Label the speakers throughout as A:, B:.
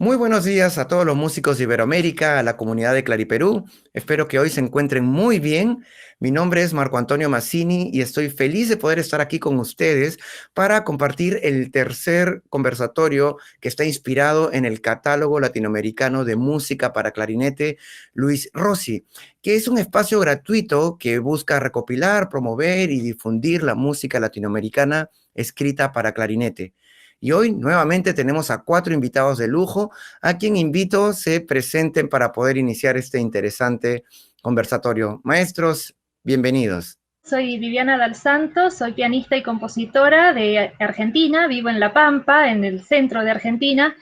A: Muy buenos días a todos los músicos de Iberoamérica, a la comunidad de Clariperú. Espero que hoy se encuentren muy bien. Mi nombre es Marco Antonio Massini y estoy feliz de poder estar aquí con ustedes para compartir el tercer conversatorio que está inspirado en el catálogo latinoamericano de música para clarinete Luis Rossi, que es un espacio gratuito que busca recopilar, promover y difundir la música latinoamericana escrita para clarinete. Y hoy nuevamente tenemos a 4 invitados de lujo, a quien invito se presenten para poder iniciar este interesante conversatorio. Maestros, bienvenidos.
B: Soy Viviana Dal Santo, soy pianista y compositora de Argentina, vivo en La Pampa, en el centro de Argentina,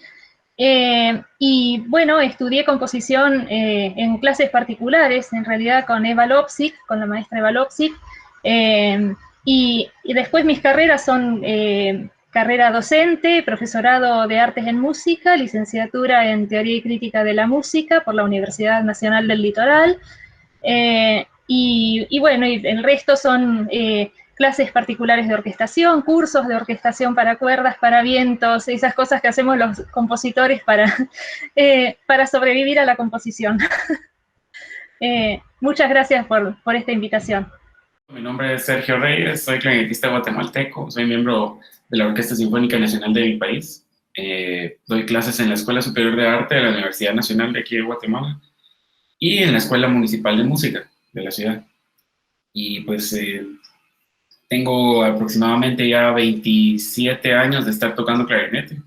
B: y bueno, estudié composición en clases particulares, en realidad con Eva Lopsic, con la maestra Eva Lopsic, y después mis carreras son carrera docente, profesorado de artes en música, licenciatura en teoría y crítica de la música por la Universidad Nacional del Litoral, y bueno, y el resto son clases particulares de orquestación, cursos de orquestación para cuerdas, para vientos, esas cosas que hacemos los compositores para sobrevivir a la composición. Muchas gracias por esta invitación.
C: Mi nombre es Sergio Reyes, soy clarinetista guatemalteco, soy miembro de la Orquesta Sinfónica Nacional de mi país. Doy clases en la Escuela Superior de Arte de la Universidad Nacional de aquí de Guatemala y en la Escuela Municipal de Música de la ciudad. Y pues tengo aproximadamente ya 27 años de estar tocando clarinete.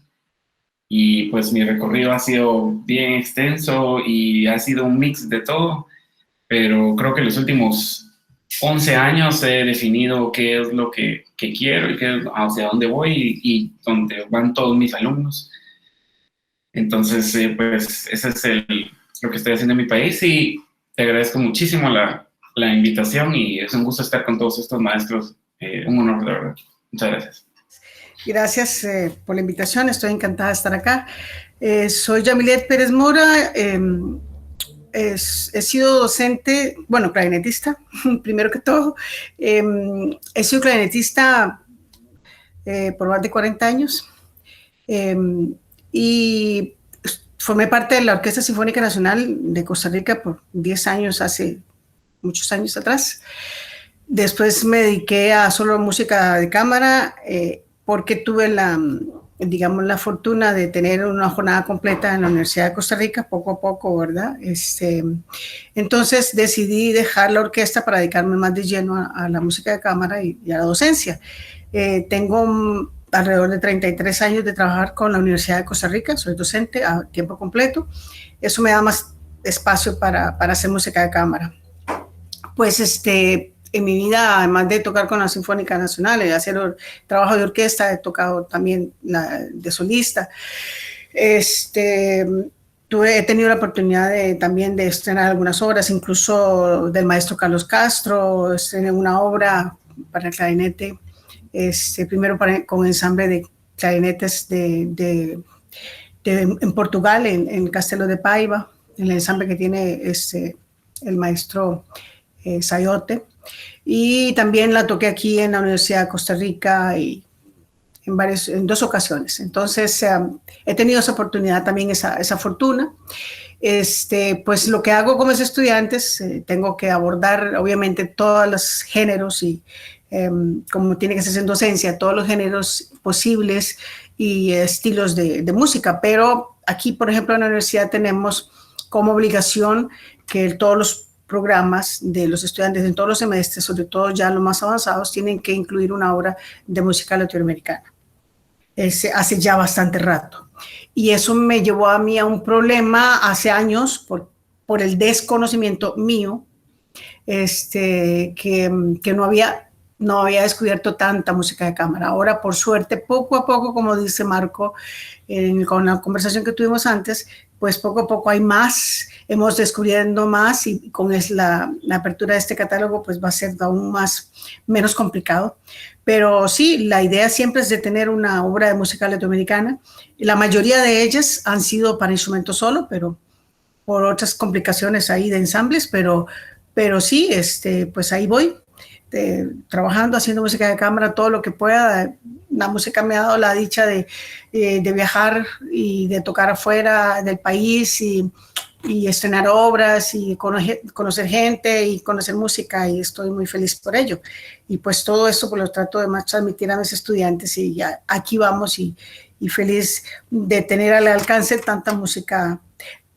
C: Y pues mi recorrido ha sido bien extenso y ha sido un mix de todo, pero creo que los últimos 11 años he definido qué es lo que quiero y hacia dónde voy y dónde van todos mis alumnos. Entonces, pues ese es lo que estoy haciendo en mi país y te agradezco muchísimo la invitación y es un gusto estar con todos estos maestros. Un honor, de verdad. Muchas gracias.
D: Gracias por la invitación, estoy encantada de estar acá. Soy Yamilet Pérez Mora, he sido docente, bueno, clarinetista, primero que todo. He sido clarinetista por más de 40 años y formé parte de la Orquesta Sinfónica Nacional de Costa Rica por 10 años, hace muchos años atrás. Después me dediqué a solo música de cámara porque tuve la fortuna de tener una jornada completa en la Universidad de Costa Rica, poco a poco, ¿verdad? Entonces decidí dejar la orquesta para dedicarme más de lleno a la música de cámara y a la docencia. Tengo alrededor de 33 años de trabajar con la Universidad de Costa Rica, soy docente a tiempo completo. Eso me da más espacio para hacer música de cámara. Pues en mi vida, además de tocar con la Sinfónica Nacional y hacer trabajo de orquesta, he tocado también de solista. He tenido la oportunidad también de estrenar algunas obras, incluso del maestro Carlos Castro. Estrené una obra para el clarinete, primero con ensamble de clarinetes en Portugal, en Castelo de Paiva, el ensamble que tiene el maestro Sayote. Y también la toqué aquí en la Universidad de Costa Rica y en 2 ocasiones. Entonces he tenido esa oportunidad también, esa fortuna. Pues lo que hago con mis estudiantes, tengo que abordar obviamente todos los géneros y como tiene que ser en docencia, todos los géneros posibles y estilos de música. Pero aquí, por ejemplo, en la universidad tenemos como obligación que todos los programas de los estudiantes en todos los semestres, sobre todo ya los más avanzados, tienen que incluir una obra de música latinoamericana. Hace ya bastante rato. Y eso me llevó a mí a un problema hace años por el desconocimiento mío, que no había descubierto tanta música de cámara. Ahora, por suerte, poco a poco, como dice Marco, con la conversación que tuvimos antes, pues poco a poco hay más, hemos descubriendo más y con la apertura de este catálogo pues va a ser aún menos complicado. Pero sí, la idea siempre es de tener una obra de música latinoamericana. La mayoría de ellas han sido para instrumento solo, pero por otras complicaciones ahí de ensambles, pero sí, pues ahí voy. trabajando, haciendo música de cámara, todo lo que pueda. La música me ha dado la dicha de viajar y de tocar afuera del país y estrenar obras y conocer gente y conocer música, y estoy muy feliz por ello. Y pues todo esto pues lo trato de más transmitir a mis estudiantes, y ya aquí vamos, y feliz de tener al alcance tanta música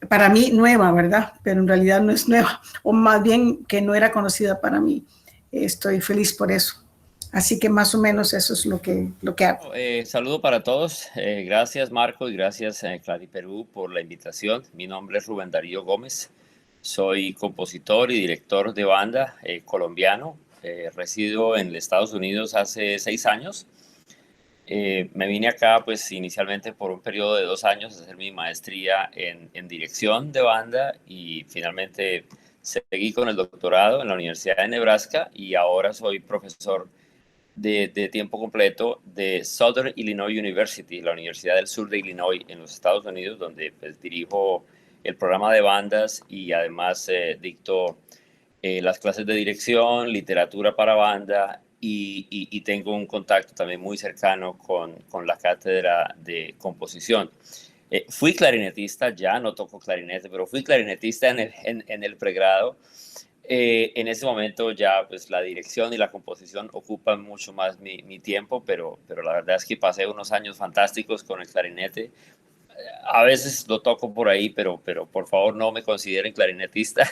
D: para mí nueva, ¿verdad? Pero en realidad no es nueva, o más bien que no era conocida para mí. Estoy feliz por eso. Así que más o menos eso es lo que hago.
E: Saludo para todos. Gracias, Marco, y gracias, Clariperú, por la invitación. Mi nombre es Rubén Darío Gómez. Soy compositor y director de banda colombiano. Resido en Estados Unidos hace 6 años. Me vine acá, pues, inicialmente por un periodo de 2 años a hacer mi maestría en dirección de banda, y finalmente seguí con el doctorado en la Universidad de Nebraska, y ahora soy profesor de tiempo completo de Southern Illinois University, la Universidad del Sur de Illinois en los Estados Unidos, donde pues dirijo el programa de bandas y además dicto las clases de dirección, literatura para banda, y tengo un contacto también muy cercano con la cátedra de composición. Fui clarinetista, ya no toco clarinete, pero fui clarinetista en el pregrado. En ese momento ya pues la dirección y la composición ocupan mucho más mi tiempo, pero la verdad es que pasé unos años fantásticos con el clarinete. A veces lo toco por ahí, pero por favor no me consideren clarinetista.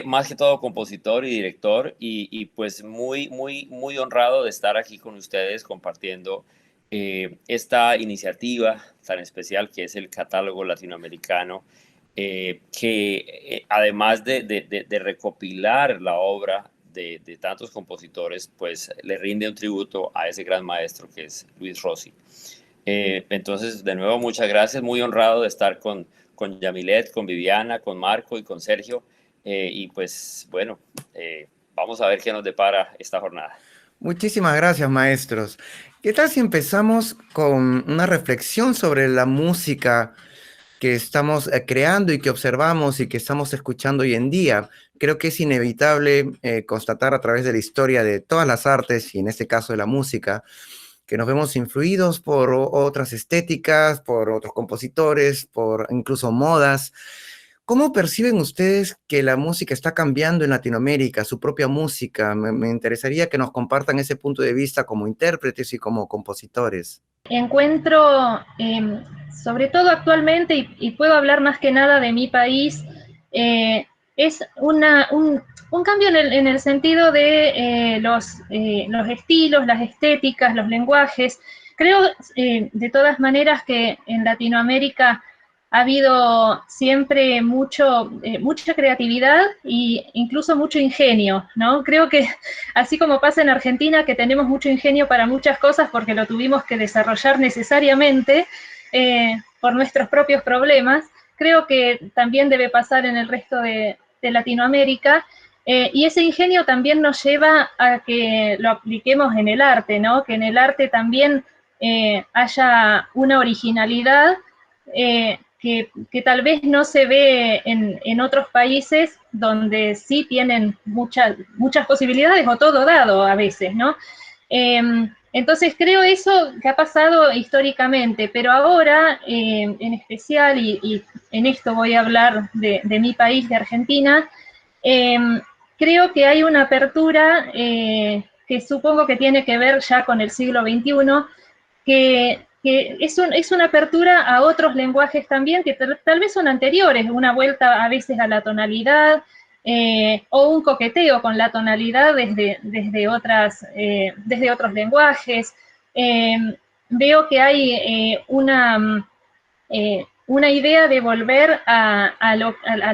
E: Más que todo compositor y director, y pues muy honrado de estar aquí con ustedes compartiendo esta iniciativa tan especial que es el Catálogo Latinoamericano, que además de recopilar la obra de tantos compositores, pues le rinde un tributo a ese gran maestro que es Luis Rossi. Entonces, de nuevo, muchas gracias, muy honrado de estar con Yamilet, con Viviana, con Marco y con Sergio, y pues bueno, vamos a ver qué nos depara esta jornada.
A: Muchísimas gracias, maestros. ¿Qué tal si empezamos con una reflexión sobre la música que estamos creando y que observamos y que estamos escuchando hoy en día? Creo que es inevitable constatar a través de la historia de todas las artes, y en este caso de la música, que nos vemos influidos por otras estéticas, por otros compositores, por incluso modas. ¿Cómo perciben ustedes que la música está cambiando en Latinoamérica, su propia música? Me interesaría que nos compartan ese punto de vista como intérpretes y como compositores.
B: Encuentro, sobre todo actualmente, y puedo hablar más que nada de mi país, es un cambio en el sentido de los estilos, las estéticas, los lenguajes. Creo, de todas maneras, que en Latinoamérica ha habido siempre mucha creatividad e incluso mucho ingenio, ¿no? Creo que así como pasa en Argentina, que tenemos mucho ingenio para muchas cosas porque lo tuvimos que desarrollar necesariamente por nuestros propios problemas, creo que también debe pasar en el resto de Latinoamérica, y ese ingenio también nos lleva a que lo apliquemos en el arte, ¿no? Que en el arte también haya una originalidad que tal vez no se ve en otros países donde sí tienen muchas posibilidades o todo dado a veces, ¿no? Entonces creo eso que ha pasado históricamente, pero ahora en especial, y en esto voy a hablar de mi país, de Argentina, creo que hay una apertura que supongo que tiene que ver ya con el siglo XXI, que es una apertura a otros lenguajes también, que tal vez son anteriores, una vuelta a veces a la tonalidad, o un coqueteo con la tonalidad desde otros lenguajes. Veo que hay una idea de volver a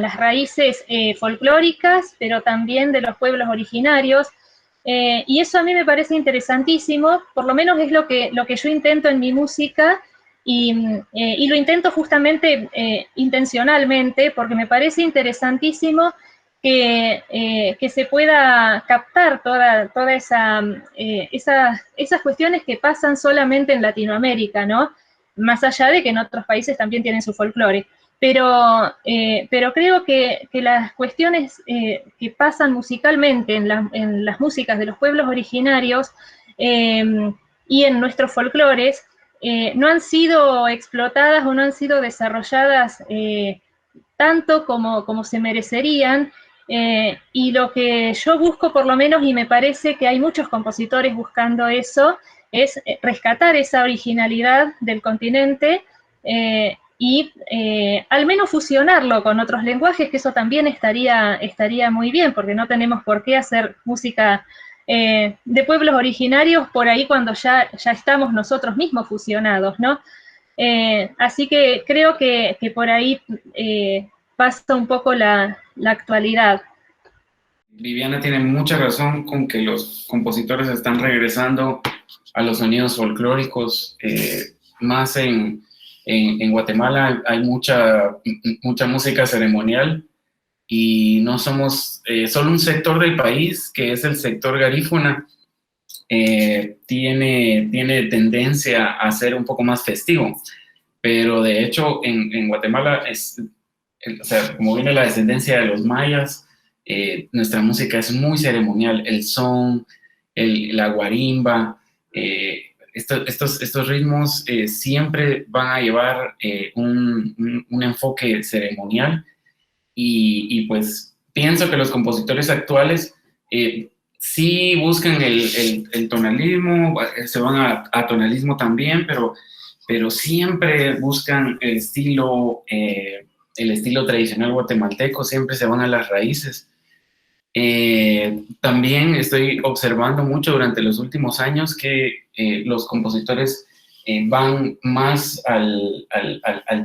B: las raíces folclóricas, pero también de los pueblos originarios. Y eso a mí me parece interesantísimo, por lo menos es lo que yo intento en mi música, y lo intento justamente intencionalmente, porque me parece interesantísimo que se pueda captar toda esas cuestiones que pasan solamente en Latinoamérica, ¿no? Más allá de que en otros países también tienen su folclore. pero creo que las cuestiones que pasan musicalmente en las músicas de los pueblos originarios y en nuestros folclores no han sido explotadas o no han sido desarrolladas tanto como se merecerían, y lo que yo busco por lo menos, y me parece que hay muchos compositores buscando eso, es rescatar esa originalidad del continente y al menos fusionarlo con otros lenguajes, que eso también estaría muy bien, porque no tenemos por qué hacer música de pueblos originarios por ahí cuando ya estamos nosotros mismos fusionados, ¿no? Así que creo que por ahí pasa un poco la actualidad.
C: Viviana tiene mucha razón con que los compositores están regresando a los sonidos folclóricos. Más en Guatemala hay mucha música ceremonial y no somos solo un sector del país, que es el sector garífuna, tiene tendencia a ser un poco más festivo, pero de hecho en Guatemala o sea, como viene la descendencia de los mayas, nuestra música es muy ceremonial, el son, la guarimba, estos ritmos siempre van a llevar un enfoque ceremonial y pues pienso que los compositores actuales sí buscan el tonalismo, se van a tonalismo también, pero siempre buscan el estilo tradicional guatemalteco, siempre se van a las raíces. También estoy observando mucho durante los últimos años que los compositores van más al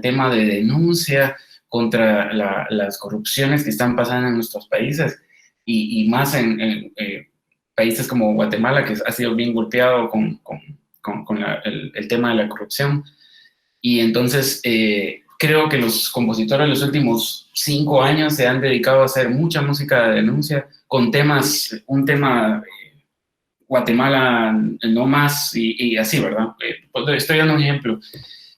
C: tema de denuncia contra las corrupciones que están pasando en nuestros países y más en países como Guatemala, que ha sido bien golpeado con el tema de la corrupción. Y entonces creo que los compositores de los últimos 5 años se han dedicado a hacer mucha música de denuncia con un tema Guatemala no más y así, ¿verdad? Estoy dando un ejemplo,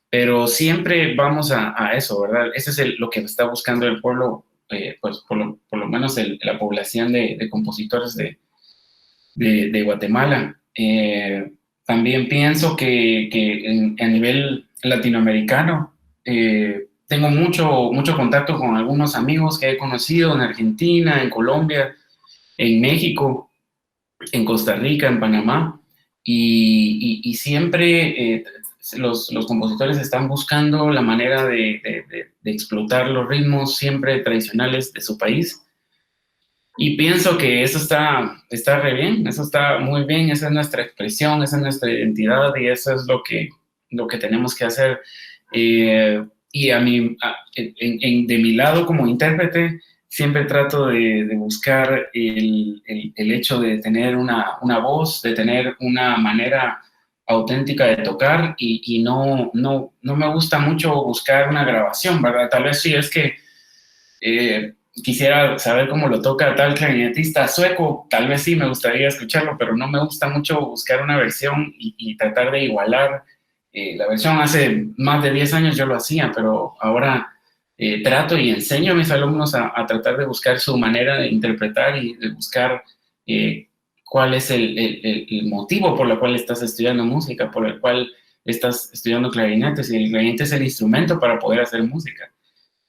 C: pero siempre vamos a eso, ¿verdad? Ese es lo que está buscando el pueblo, pues por lo menos la población de compositores de Guatemala. También pienso que a nivel latinoamericano, tengo mucho contacto con algunos amigos que he conocido en Argentina, en Colombia, en México, en Costa Rica, en Panamá, y siempre los compositores están buscando la manera de explotar los ritmos siempre tradicionales de su país. Y pienso que eso está re bien, eso está muy bien, esa es nuestra expresión, esa es nuestra identidad y eso es lo que tenemos que hacer. Y de mi lado como intérprete, siempre trato de buscar el hecho de tener una voz, de tener una manera auténtica de tocar y no me gusta mucho buscar una grabación, ¿verdad? Tal vez sí es que quisiera saber cómo lo toca tal clarinetista sueco, tal vez sí me gustaría escucharlo, pero no me gusta mucho buscar una versión y tratar de igualar la versión. Hace más de 10 años yo lo hacía, pero ahora trato y enseño a mis alumnos a tratar de buscar su manera de interpretar y de buscar cuál es el motivo por el cual estás estudiando música, por el cual estás estudiando clarinetes, y el clarinete es el instrumento para poder hacer música.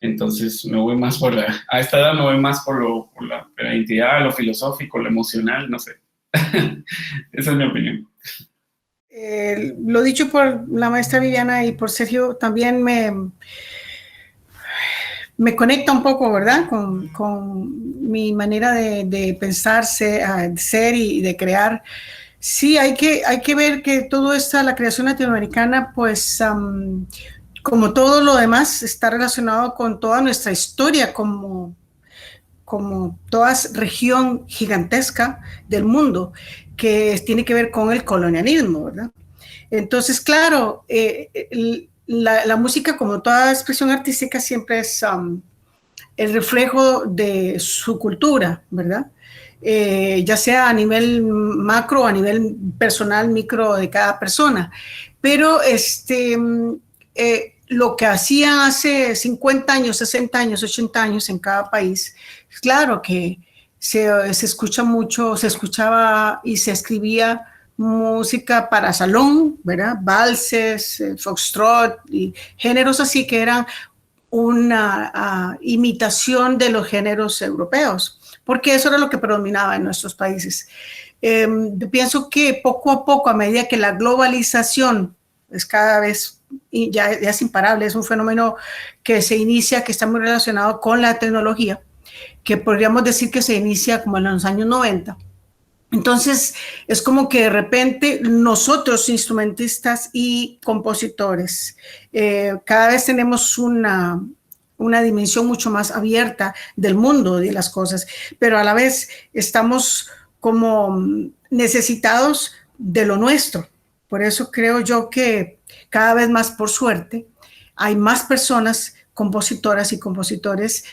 C: Entonces me voy más a esta edad me voy más por la identidad, lo filosófico, lo emocional, no sé. Esa es mi opinión.
D: Lo dicho por la maestra Viviana y por Sergio también me conecta un poco, ¿verdad? Con mi manera de pensar, ser y de crear. Sí, hay que ver que todo esto, la creación latinoamericana, pues como todo lo demás, está relacionado con toda nuestra historia como toda región gigantesca del mundo que tiene que ver con el colonialismo, ¿verdad? Entonces, claro, la música, como toda expresión artística, siempre es el reflejo de su cultura, ¿verdad? Ya sea a nivel macro o a nivel personal, micro de cada persona. Pero lo que hacían hace 50 años, 60 años, 80 años en cada país, claro que se escucha mucho, se escuchaba y se escribía música para salón, ¿verdad? Valses, foxtrot y géneros así que eran una imitación de los géneros europeos, porque eso era lo que predominaba en nuestros países. Yo pienso que poco a poco, a medida que la globalización es cada vez, y ya es imparable, es un fenómeno que se inicia, que está muy relacionado con la tecnología, que podríamos decir que se inicia como en los años 90. Entonces, es como que de repente nosotros, instrumentistas y compositores, cada vez tenemos una dimensión mucho más abierta del mundo, de las cosas, pero a la vez estamos como necesitados de lo nuestro. Por eso creo yo que cada vez más, por suerte, hay más personas compositoras y compositores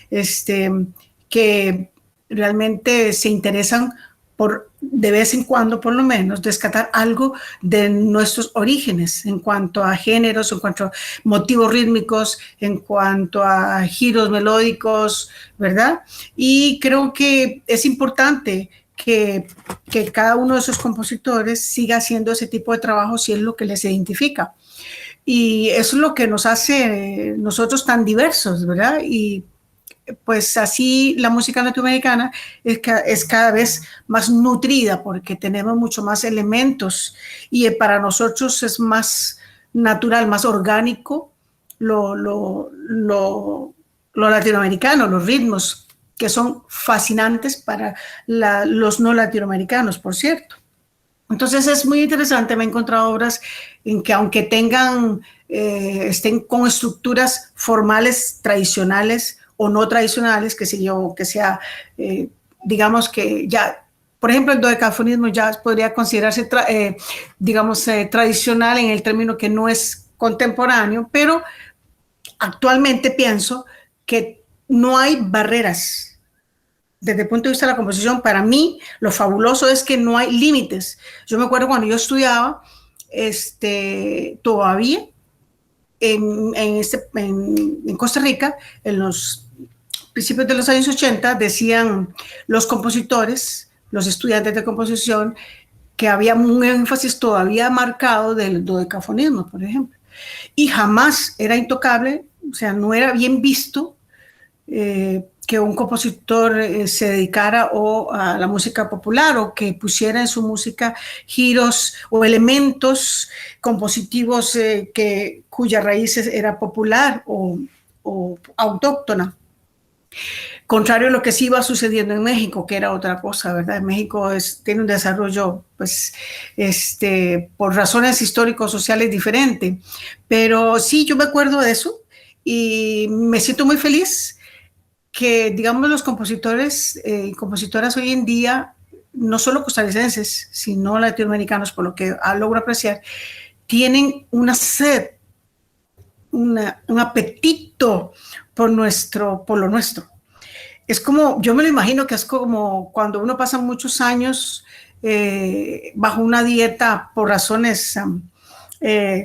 D: que realmente se interesan por, de vez en cuando, por lo menos, rescatar algo de nuestros orígenes en cuanto a géneros, en cuanto a motivos rítmicos, en cuanto a giros melódicos, ¿verdad? Y creo que es importante que cada uno de esos compositores siga haciendo ese tipo de trabajo si es lo que les identifica. Y eso es lo que nos hace nosotros tan diversos, ¿verdad? Y pues así la música latinoamericana es cada vez más nutrida porque tenemos mucho más elementos y para nosotros es más natural, más orgánico lo latinoamericano, los ritmos que son fascinantes para los no latinoamericanos, por cierto. Entonces es muy interesante, me he encontrado obras en que aunque estén con estructuras formales tradicionales o no tradicionales, que sé yo, que sea, digamos que ya, por ejemplo, el dodecafonismo ya podría considerarse, tradicional en el término que no es contemporáneo, pero actualmente pienso que no hay barreras. Desde el punto de vista de la composición, para mí, lo fabuloso es que no hay límites. Yo me acuerdo cuando yo estudiaba, todavía en Costa Rica, en los principios de los años 80, decían los compositores, los estudiantes de composición, que había un énfasis todavía marcado del dodecafonismo, por ejemplo. Y jamás era intocable, o sea, no era bien visto que un compositor se dedicara a la música popular o que pusiera en su música giros o elementos compositivos cuya raíz era popular o autóctona. Contrario a lo que sí iba sucediendo en México, que era otra cosa, ¿verdad? México tiene un desarrollo, pues, por razones históricos sociales diferente. Pero sí, yo me acuerdo de eso y me siento muy feliz que, digamos, los compositores y compositoras hoy en día, no solo costarricenses, sino latinoamericanos, por lo que logro apreciar, tienen una sed, un apetito por lo nuestro. Es como, yo me lo imagino que es como cuando uno pasa muchos años bajo una dieta por razones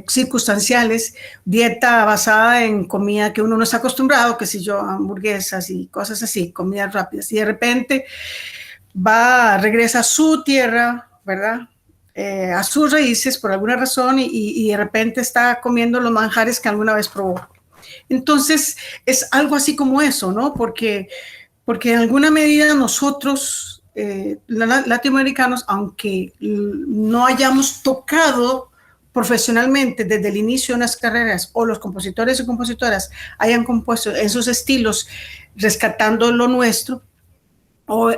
D: circunstanciales, dieta basada en comida que uno no está acostumbrado, que si yo, hamburguesas y cosas así, comidas rápidas, y de repente regresa a su tierra, ¿verdad? A sus raíces por alguna razón y de repente está comiendo los manjares que alguna vez probó. Entonces es algo así como eso, ¿no? Porque en alguna medida nosotros, latinoamericanos, aunque no hayamos tocado profesionalmente desde el inicio de unas carreras o los compositores y compositoras hayan compuesto en sus estilos rescatando lo nuestro o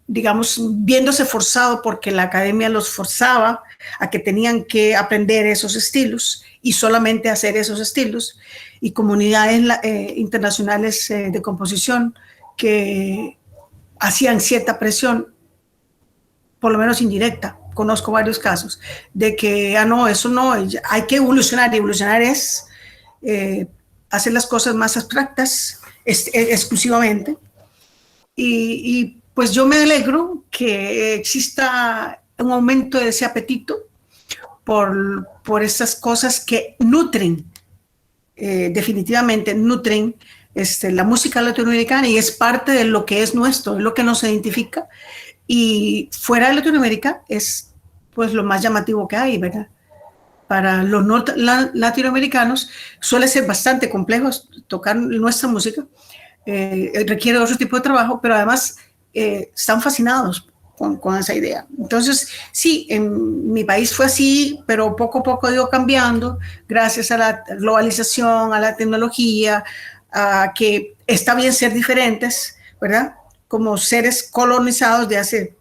D: digamos viéndose forzado porque la academia los forzaba a que tenían que aprender esos estilos y solamente hacer esos estilos y comunidades internacionales de composición que hacían cierta presión, por lo menos indirecta. Conozco varios casos de que, no, eso no, hay que evolucionar. Y evolucionar es hacer las cosas más abstractas exclusivamente. Y pues yo me alegro que exista un aumento de ese apetito por estas cosas que nutren definitivamente nutren la música latinoamericana y es parte de lo que es nuestro, es lo que nos identifica. Y fuera de Latinoamérica es pues lo más llamativo que hay, ¿verdad? Para los latinoamericanos suele ser bastante complejo tocar nuestra música, requiere otro tipo de trabajo, pero además están fascinados con esa idea. Entonces, sí, en mi país fue así, pero poco a poco ha ido cambiando gracias a la globalización, a la tecnología, a que está bien ser diferentes, ¿verdad? Como seres colonizados de hace,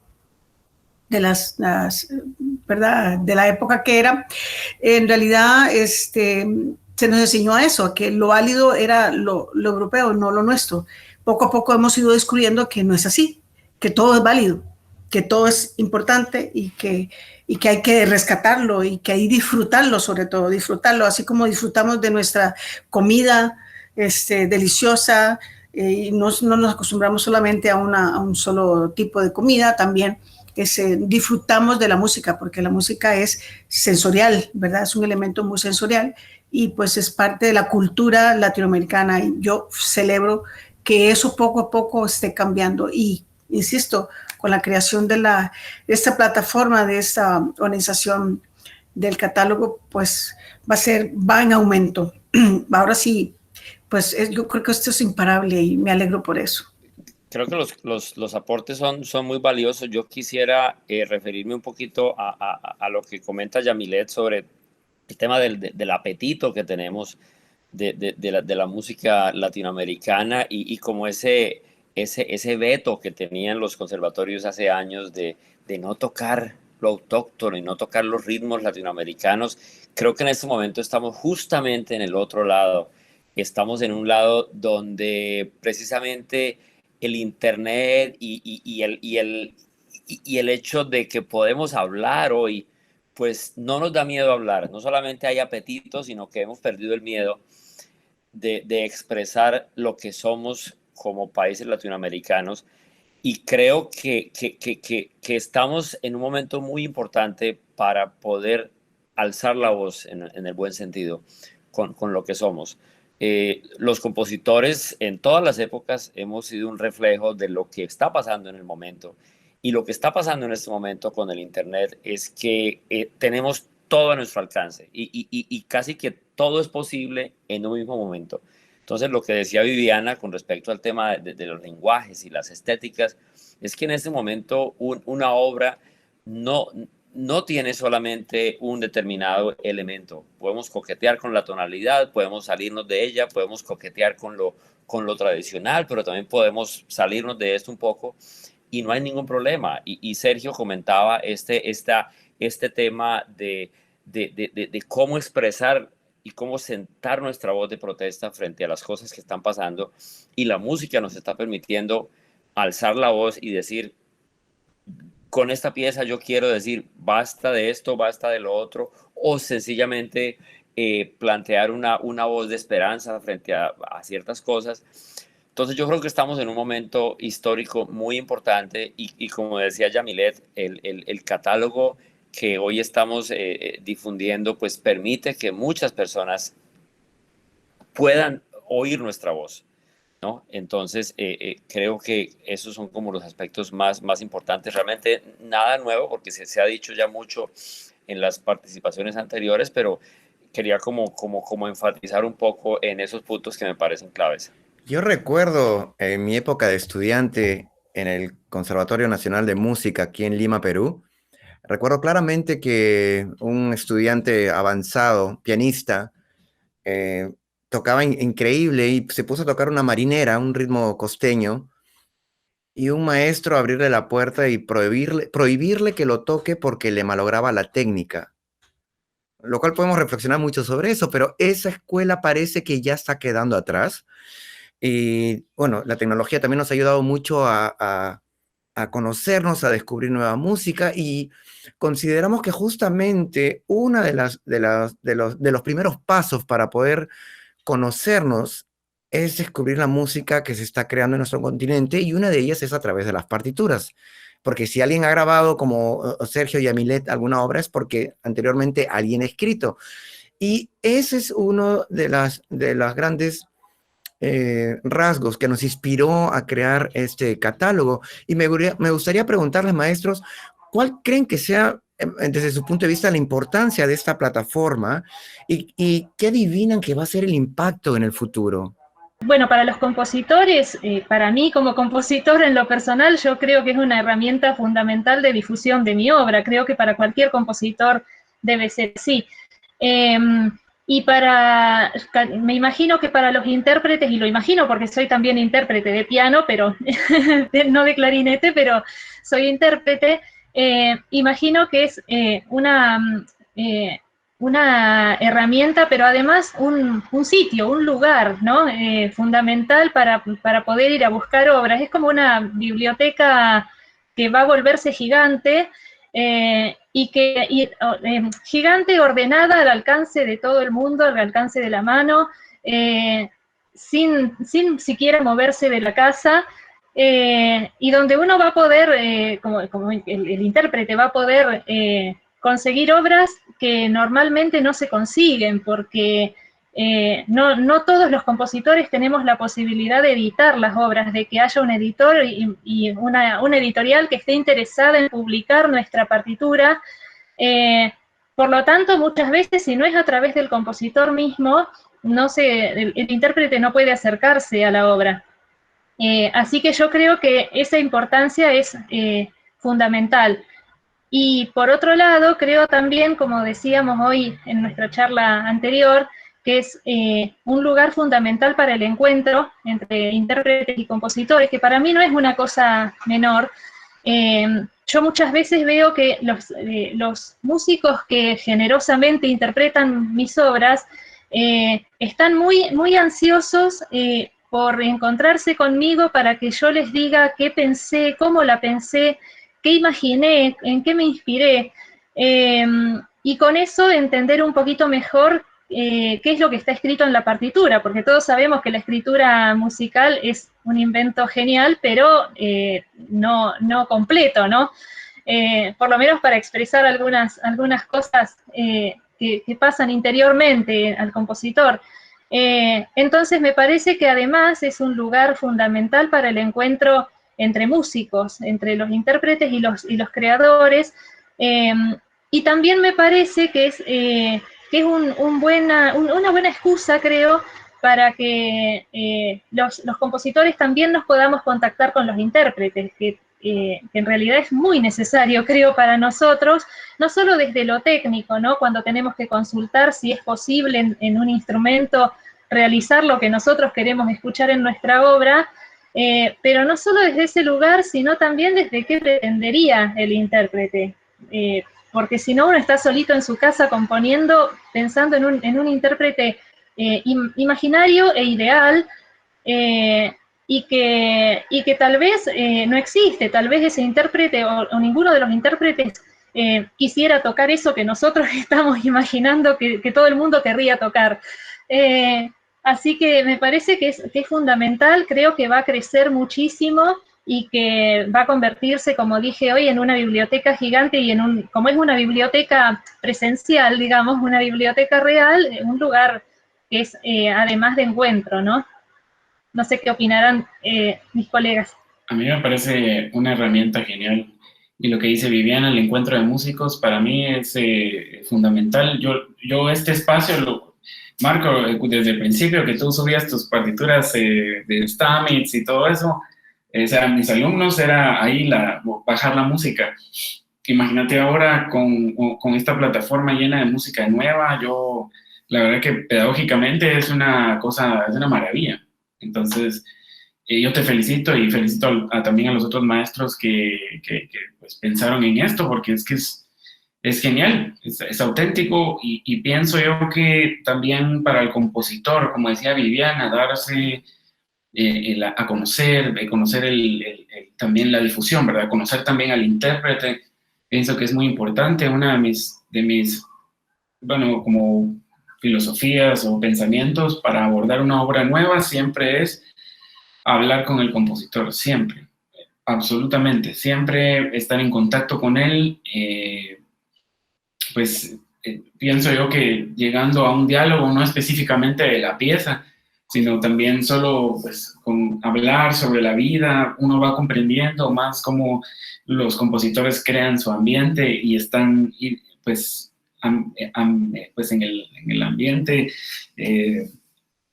D: ¿verdad? De la época que era. En realidad, se nos enseñó a eso, a que lo válido era lo europeo, no lo nuestro. Poco a poco hemos ido descubriendo que no es así, que todo es válido, que todo es importante y que hay que rescatarlo y que hay que disfrutarlo, sobre todo, disfrutarlo, así como disfrutamos de nuestra comida deliciosa, y no nos acostumbramos solamente a un solo tipo de comida, también disfrutamos de la música, porque la música es sensorial, ¿verdad? Es un elemento muy sensorial y pues es parte de la cultura latinoamericana y yo celebro que eso poco a poco esté cambiando y, insisto, con la creación de esta plataforma, de esta organización del catálogo, pues va en aumento. Ahora sí, pues yo creo que esto es imparable y me alegro por eso.
E: Creo que los aportes son muy valiosos. Yo quisiera referirme un poquito a lo que comenta Yamilet sobre el tema del apetito que tenemos de la música latinoamericana y como ese veto que tenían los conservatorios hace años de no tocar lo autóctono y no tocar los ritmos latinoamericanos. Creo que en este momento estamos justamente en el otro lado. Estamos en un lado donde precisamente el Internet y el hecho de que podemos hablar hoy, pues no nos da miedo hablar. No solamente hay apetito, sino que hemos perdido el miedo de expresar lo que somos como países latinoamericanos. Y creo que estamos en un momento muy importante para poder alzar la voz en el buen sentido con lo que somos. Los compositores en todas las épocas hemos sido un reflejo de lo que está pasando en el momento. Y lo que está pasando en este momento con el Internet es que tenemos todo a nuestro alcance y casi que todo es posible en un mismo momento. Entonces, lo que decía Viviana con respecto al tema de los lenguajes y las estéticas, es que en este momento una obra no tiene solamente un determinado elemento. Podemos coquetear con la tonalidad, podemos salirnos de ella, podemos coquetear con lo tradicional, pero también podemos salirnos de esto un poco y no hay ningún problema. Y Sergio comentaba este tema de cómo expresar y cómo sentar nuestra voz de protesta frente a las cosas que están pasando, y la música nos está permitiendo alzar la voz y decir, con esta pieza yo quiero decir, basta de esto, basta de lo otro, o sencillamente plantear una voz de esperanza frente a ciertas cosas. Entonces yo creo que estamos en un momento histórico muy importante y como decía Yamilet, el catálogo que hoy estamos difundiendo, pues permite que muchas personas puedan oír nuestra voz, ¿no? Entonces, creo que esos son como los aspectos más importantes. Realmente nada nuevo, porque se ha dicho ya mucho en las participaciones anteriores, pero quería como enfatizar un poco en esos puntos que me parecen claves.
A: Yo recuerdo en mi época de estudiante en el Conservatorio Nacional de Música aquí en Lima, Perú. Recuerdo claramente que un estudiante avanzado, pianista, tocaba increíble y se puso a tocar una marinera, un ritmo costeño, y un maestro abrirle la puerta y prohibirle que lo toque porque le malograba la técnica. Lo cual podemos reflexionar mucho sobre eso, pero esa escuela parece que ya está quedando atrás. Y bueno, la tecnología también nos ha ayudado mucho a conocernos, a descubrir nueva música, y consideramos que justamente una de los primeros pasos para poder conocernos es descubrir la música que se está creando en nuestro continente, y una de ellas es a través de las partituras. Porque si alguien ha grabado, como Sergio Yamilet, alguna obra, es porque anteriormente alguien ha escrito. Y ese es uno de las grandes rasgos que nos inspiró a crear este catálogo. Y me gustaría preguntarles, maestros, ¿cuál creen que sea, desde su punto de vista, la importancia de esta plataforma y qué adivinan que va a ser el impacto en el futuro?
B: Bueno, para los compositores, para mí como compositor en lo personal, yo creo que es una herramienta fundamental de difusión de mi obra. Creo que para cualquier compositor debe ser así. Y me imagino que para los intérpretes, y lo imagino porque soy también intérprete de piano, pero no de clarinete, pero soy intérprete, imagino que es una herramienta, pero además un sitio, un lugar, ¿no? Fundamental para poder ir a buscar obras. Es como una biblioteca que va a volverse gigante, gigante, ordenada, al alcance de todo el mundo, al alcance de la mano, sin siquiera moverse de la casa, y donde uno va a poder, como el intérprete va a poder conseguir obras que normalmente no se consiguen, porque no todos los compositores tenemos la posibilidad de editar las obras, de que haya un editor y una editorial que esté interesada en publicar nuestra partitura. Por lo tanto, muchas veces, si no es a través del compositor mismo, el intérprete no puede acercarse a la obra. Así que yo creo que esa importancia es fundamental. Y por otro lado, creo también, como decíamos hoy en nuestra charla anterior, que es un lugar fundamental para el encuentro entre intérpretes y compositores, que para mí no es una cosa menor. Yo muchas veces veo que los músicos que generosamente interpretan mis obras están muy ansiosos por encontrarse conmigo para que yo les diga qué pensé, cómo la pensé, qué imaginé, en qué me inspiré, y con eso entender un poquito mejor qué es lo que está escrito en la partitura, porque todos sabemos que la escritura musical es un invento genial, pero no completo, ¿no? Por lo menos para expresar algunas cosas que pasan interiormente al compositor. Entonces me parece que además es un lugar fundamental para el encuentro entre músicos, entre los intérpretes y los creadores, y también me parece que es una buena excusa, creo, para que los compositores también nos podamos contactar con los intérpretes, que en realidad es muy necesario, creo, para nosotros, no solo desde lo técnico, ¿no? Cuando tenemos que consultar si es posible en un instrumento realizar lo que nosotros queremos escuchar en nuestra obra, pero no solo desde ese lugar, sino también desde qué pretendería el intérprete. Porque si no, uno está solito en su casa componiendo, pensando en un intérprete imaginario e ideal, y que tal vez no existe, tal vez ese intérprete o ninguno de los intérpretes quisiera tocar eso que nosotros estamos imaginando que todo el mundo querría tocar. Así que me parece que es fundamental, creo que va a crecer muchísimo y que va a convertirse, como dije hoy, en una biblioteca gigante y como es una biblioteca presencial, digamos, una biblioteca real, un lugar que es además de encuentro, ¿no? No sé qué opinarán mis colegas.
C: A mí me parece una herramienta genial. Y lo que dice Viviana, el encuentro de músicos, para mí es fundamental. Yo este espacio Marco, desde el principio que tú subías tus partituras de Stamitz y todo eso, o sea, mis alumnos era ahí bajar la música. Imagínate ahora con esta plataforma llena de música nueva, la verdad que pedagógicamente es una maravilla. Entonces, yo te felicito y felicito también a los otros maestros que pues, pensaron en esto, porque es que es genial, es auténtico y pienso yo que también para el compositor, como decía Viviana, darse a conocer también la difusión, ¿verdad? Conocer también al intérprete, pienso que es muy importante. Una de mis bueno, como filosofías o pensamientos para abordar una obra nueva siempre es hablar con el compositor, siempre, absolutamente, siempre estar en contacto con él, pues pienso yo que llegando a un diálogo, no específicamente de la pieza, sino también solo pues, con hablar sobre la vida, uno va comprendiendo más cómo los compositores crean su ambiente y están pues, pues en el ambiente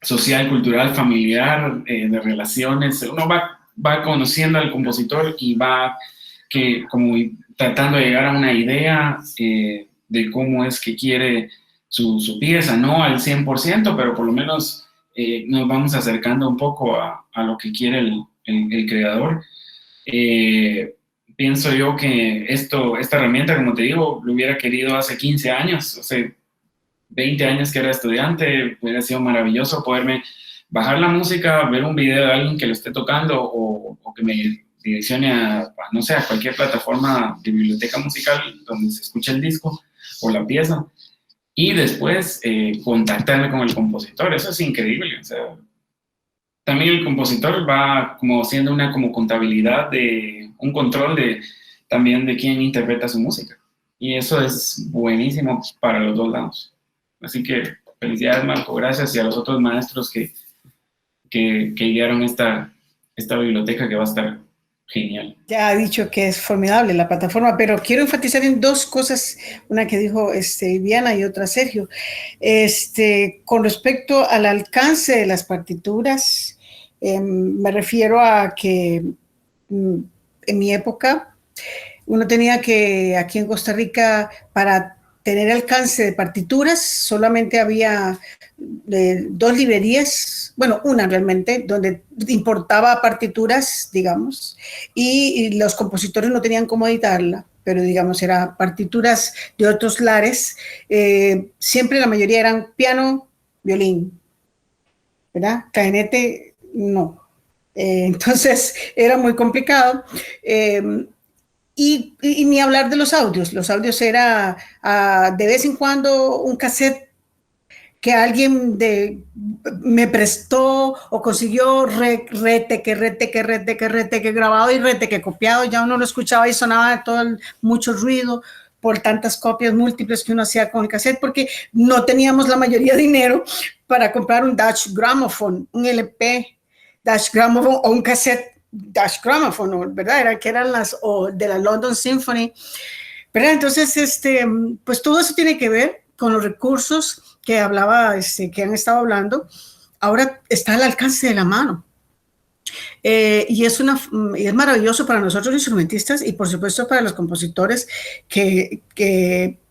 C: social, cultural, familiar, de relaciones. Uno va conociendo al compositor y va como tratando de llegar a una idea de cómo es que quiere su pieza, no al 100%, pero por lo menos nos vamos acercando un poco a lo que quiere el creador. Pienso yo que esta herramienta, como te digo, lo hubiera querido hace 15 años, o sea, 20 años que era estudiante, hubiera sido maravilloso poderme bajar la música, ver un video de alguien que lo esté tocando o que me direccione no sé, a cualquier plataforma de biblioteca musical donde se escuche el disco o la pieza. Y después contactarme con el compositor, eso es increíble, o sea, también el compositor va como haciendo una como contabilidad un control también de quién interpreta su música, y eso es buenísimo para los dos lados. Así que felicidades, Marco, gracias, y a los otros maestros que guiaron esta biblioteca que va a estar genial.
D: Ya ha dicho que es formidable la plataforma, pero quiero enfatizar en dos cosas, una que dijo Viviana y otra Sergio. Con respecto al alcance de las partituras, me refiero a que en mi época uno tenía que, aquí en Costa Rica, para tener alcance de partituras, solamente había 2 librerías, bueno, una realmente, donde importaba partituras, digamos, y los compositores no tenían cómo editarla, pero digamos, eran partituras de otros lares. Siempre la mayoría eran piano, violín, ¿verdad? Clarinete, no. Entonces, era muy complicado. Y ni hablar de los audios era de vez en cuando un cassette que alguien me prestó o consiguió rete que grabado y rete que copiado, ya uno lo escuchaba y sonaba mucho ruido por tantas copias múltiples que uno hacía con el cassette, porque no teníamos la mayoría de dinero para comprar un Dutch Gramophone, un LP Dutch Gramophone o un cassette Dutch Gramophone, ¿verdad? Eran de la London Symphony, ¿verdad? Entonces, pues todo eso tiene que ver con los recursos que hablaba, que han estado hablando. Ahora está al alcance de la mano. Y es maravilloso para nosotros los instrumentistas y por supuesto para los compositores que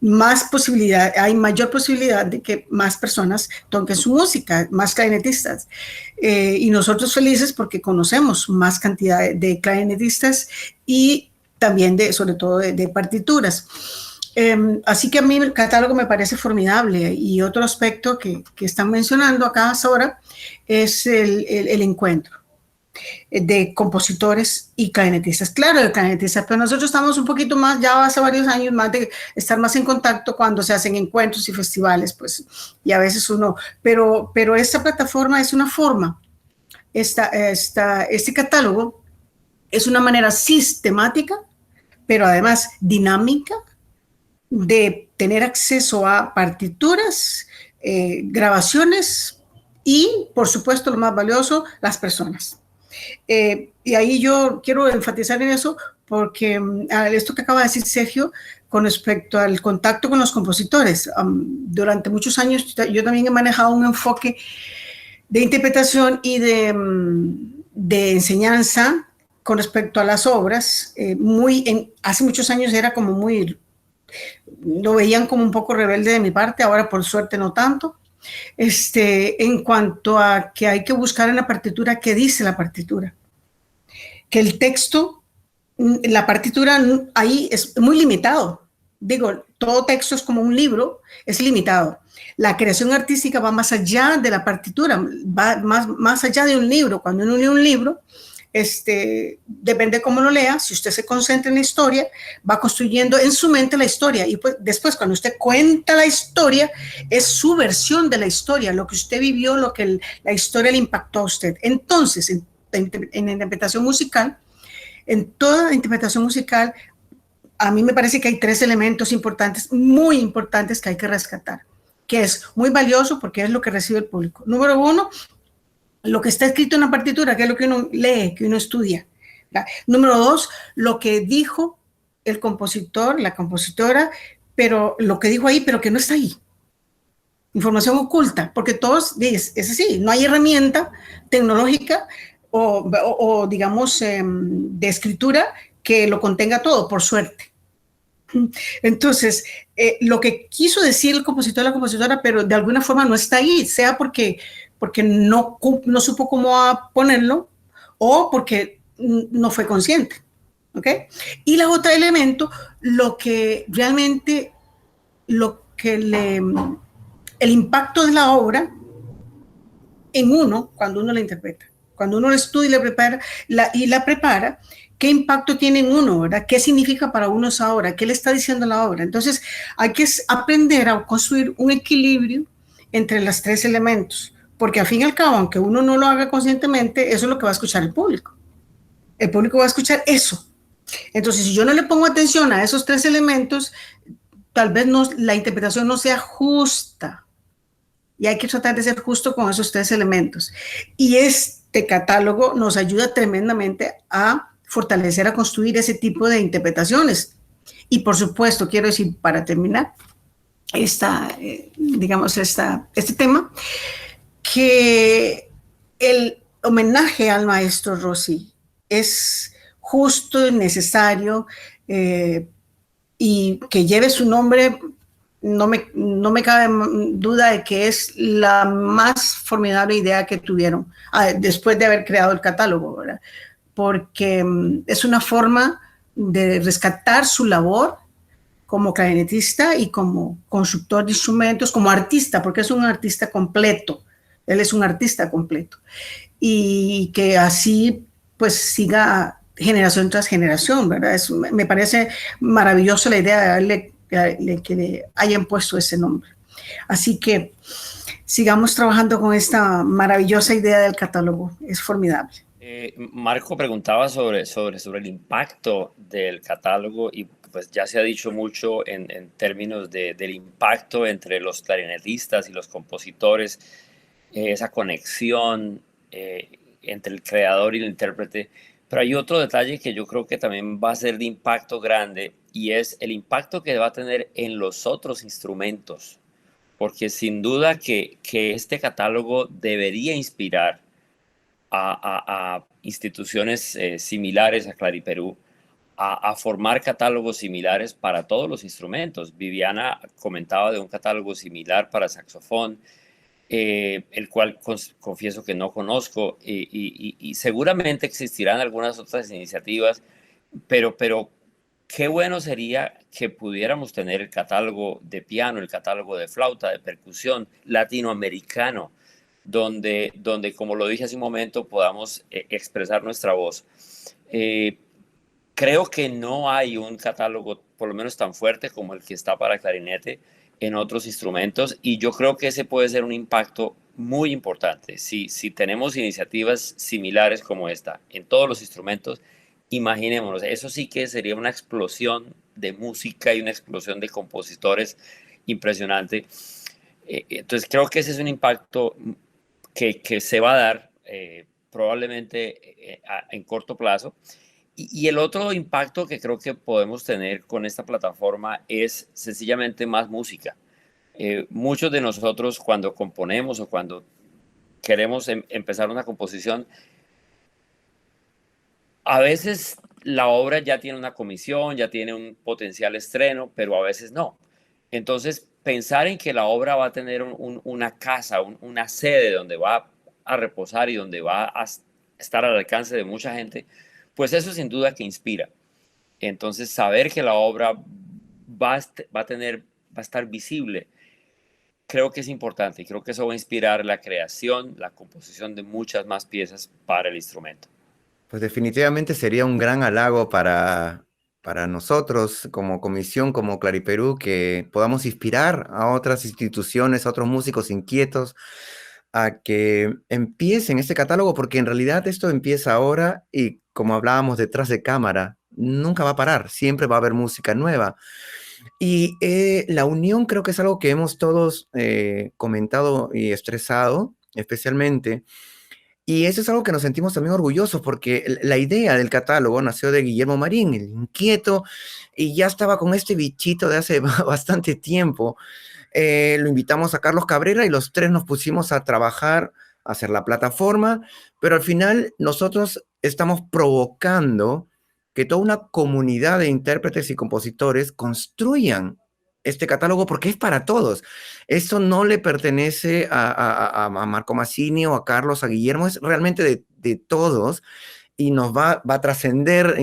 D: hay mayor posibilidad de que más personas toquen su música, más clarinetistas. Y nosotros felices porque conocemos más cantidad de clarinetistas y también sobre todo de partituras. Así que a mí el catálogo me parece formidable. Y otro aspecto que están mencionando acá ahora es el encuentro de compositores y clarinetistas. Claro, de clarinetistas, pero nosotros estamos un poquito más, ya hace varios años más de estar más en contacto cuando se hacen encuentros y festivales, pues, y a veces uno, pero esta plataforma es una forma, este catálogo es una manera sistemática, pero además dinámica, de tener acceso a partituras, grabaciones y, por supuesto, lo más valioso, las personas. Y ahí yo quiero enfatizar en eso porque esto que acaba de decir Sergio con respecto al contacto con los compositores. Durante muchos años yo también he manejado un enfoque de interpretación y de enseñanza con respecto a las obras. Hace muchos años era como lo veían como un poco rebelde de mi parte, ahora por suerte no tanto. En cuanto a que hay que buscar en la partitura qué dice la partitura, que el texto, la partitura ahí es muy limitado. Digo, todo texto es como un libro, es limitado. La creación artística va más allá de la partitura, va más allá de un libro. Cuando uno lee un libro, depende cómo lo lea. Si usted se concentra en la historia, va construyendo en su mente la historia y pues, después cuando usted cuenta la historia, es su versión de la historia, lo que usted vivió, lo que la historia le impactó a usted. Entonces, en interpretación musical, en toda interpretación musical, a mí me parece que hay 3 elementos importantes, muy importantes, que hay que rescatar, que es muy valioso porque es lo que recibe el público. Número 1, lo que está escrito en la partitura, que es lo que uno lee, que uno estudia. Número 2, lo que dijo el compositor, la compositora, pero lo que dijo ahí, pero que no está ahí. Información oculta, porque todos, es así, no hay herramienta tecnológica o digamos, de escritura que lo contenga todo, por suerte. Entonces, lo que quiso decir el compositor o la compositora, pero de alguna forma no está ahí, sea porque no supo cómo ponerlo o porque no fue consciente. ¿Ok? Y la otro elemento, lo que realmente, el impacto de la obra en uno, cuando uno la interpreta, cuando uno la estudia y la prepara, ¿qué impacto tiene en uno, verdad? ¿Qué significa para uno esa obra? ¿Qué le está diciendo la obra? Entonces, hay que aprender a construir un equilibrio entre los 3 elementos, porque al fin y al cabo, aunque uno no lo haga conscientemente, eso es lo que va a escuchar el público. El público va a escuchar eso. Entonces, si yo no le pongo atención a esos 3 elementos, tal vez la interpretación no sea justa. Y hay que tratar de ser justo con esos 3 elementos. Y este catálogo nos ayuda tremendamente a fortalecer, a construir ese tipo de interpretaciones. Y por supuesto, quiero decir, para terminar este tema, que el homenaje al maestro Rossi es justo y necesario, y que lleve su nombre, no me cabe duda de que es la más formidable idea que tuvieron después de haber creado el catálogo, ¿verdad? Porque es una forma de rescatar su labor como clarinetista y como constructor de instrumentos, como artista, porque es un artista completo, él es un artista completo, y que así pues siga generación tras generación, ¿verdad? Me parece maravillosa la idea de que le hayan puesto ese nombre. Así que sigamos trabajando con esta maravillosa idea del catálogo, es formidable.
E: Marco preguntaba sobre el impacto del catálogo y pues ya se ha dicho mucho en términos del impacto entre los clarinetistas y los compositores, esa conexión entre el creador y el intérprete. Pero hay otro detalle que yo creo que también va a ser de impacto grande y es el impacto que va a tener en los otros instrumentos, porque sin duda que este catálogo debería inspirar a instituciones similares a Clariperú a formar catálogos similares para todos los instrumentos. Viviana comentaba de un catálogo similar para saxofón, el cual confieso que no conozco, y seguramente existirán algunas otras iniciativas, pero qué bueno sería que pudiéramos tener el catálogo de piano, el catálogo de flauta, de percusión latinoamericano, donde como lo dije hace un momento, podamos expresar nuestra voz. Creo que no hay un catálogo, por lo menos tan fuerte como el que está para clarinete, en otros instrumentos, y yo creo que ese puede ser un impacto muy importante. Si tenemos iniciativas similares como esta en todos los instrumentos, imaginémonos, eso sí que sería una explosión de música y una explosión de compositores impresionante. Entonces creo que ese es un impacto que se va a dar probablemente en corto plazo. Y el otro impacto que creo que podemos tener con esta plataforma es sencillamente más música. Muchos de nosotros cuando componemos o cuando queremos empezar una composición, a veces la obra ya tiene una comisión, ya tiene un potencial estreno, pero a veces no. Entonces, pensar en que la obra va a tener una casa, una sede donde va a reposar y donde va a estar al alcance de mucha gente, pues eso sin duda que inspira. Entonces, saber que la obra va a estar visible, creo que es importante y creo que eso va a inspirar la creación, la composición de muchas más piezas para el instrumento.
A: Pues definitivamente sería un gran halago para nosotros como comisión, como Clariperú, que podamos inspirar a otras instituciones, a otros músicos inquietos, a que empiecen este catálogo, porque en realidad esto empieza ahora y como hablábamos detrás de cámara, nunca va a parar, siempre va a haber música nueva. Y la unión creo que es algo que hemos todos comentado y estresado, especialmente. Y eso es algo que nos sentimos también orgullosos, porque la idea del catálogo nació de Guillermo Marín, el inquieto, y ya estaba con este bichito de hace bastante tiempo. Lo invitamos a Carlos Cabrera y los tres nos pusimos a trabajar, a hacer la plataforma, pero al final nosotros estamos provocando que toda una comunidad de intérpretes y compositores construyan este catálogo porque es para todos. Eso no le pertenece a Marco Massini o a Carlos, a Guillermo, es realmente de todos y nos va a trascender,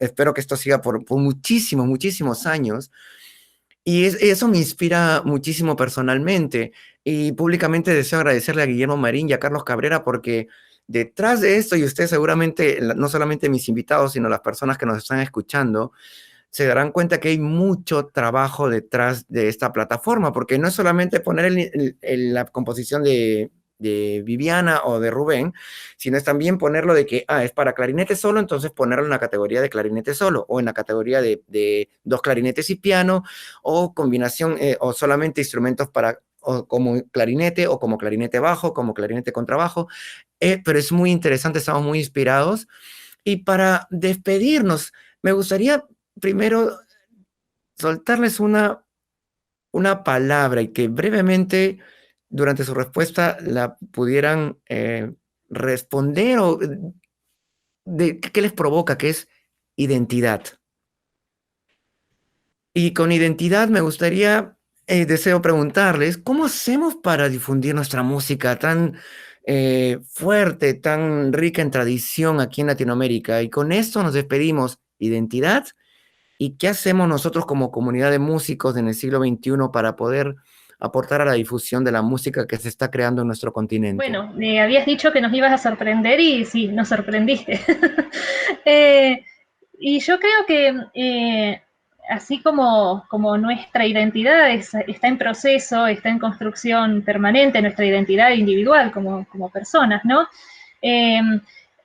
A: espero que esto siga por muchísimos, muchísimos años. Y eso me inspira muchísimo personalmente y públicamente deseo agradecerle a Guillermo Marín y a Carlos Cabrera porque detrás de esto, y ustedes seguramente, no solamente mis invitados, sino las personas que nos están escuchando, se darán cuenta que hay mucho trabajo detrás de esta plataforma, porque no es solamente poner la composición de Viviana o de Rubén, sino es también ponerlo de que, es para clarinete solo, entonces ponerlo en la categoría de clarinete solo, o en la categoría de dos clarinetes y piano, o combinación, o solamente instrumentos para, o como clarinete, o como clarinete bajo, como clarinete contrabajo, pero es muy interesante, estamos muy inspirados. Y para despedirnos, me gustaría primero soltarles una palabra y que brevemente durante su respuesta la pudieran responder o de qué les provoca, que es identidad. Y con identidad me gustaría, deseo preguntarles, ¿cómo hacemos para difundir nuestra música tan fuerte, tan rica en tradición aquí en Latinoamérica? Y con esto nos despedimos. Identidad. ¿Y qué hacemos nosotros como comunidad de músicos en el siglo XXI para poder aportar a la difusión de la música que se está creando en nuestro continente?
B: Bueno, habías dicho que nos ibas a sorprender y sí, nos sorprendiste. Y yo creo que así como nuestra identidad está en proceso, está en construcción permanente, nuestra identidad individual como personas, ¿no?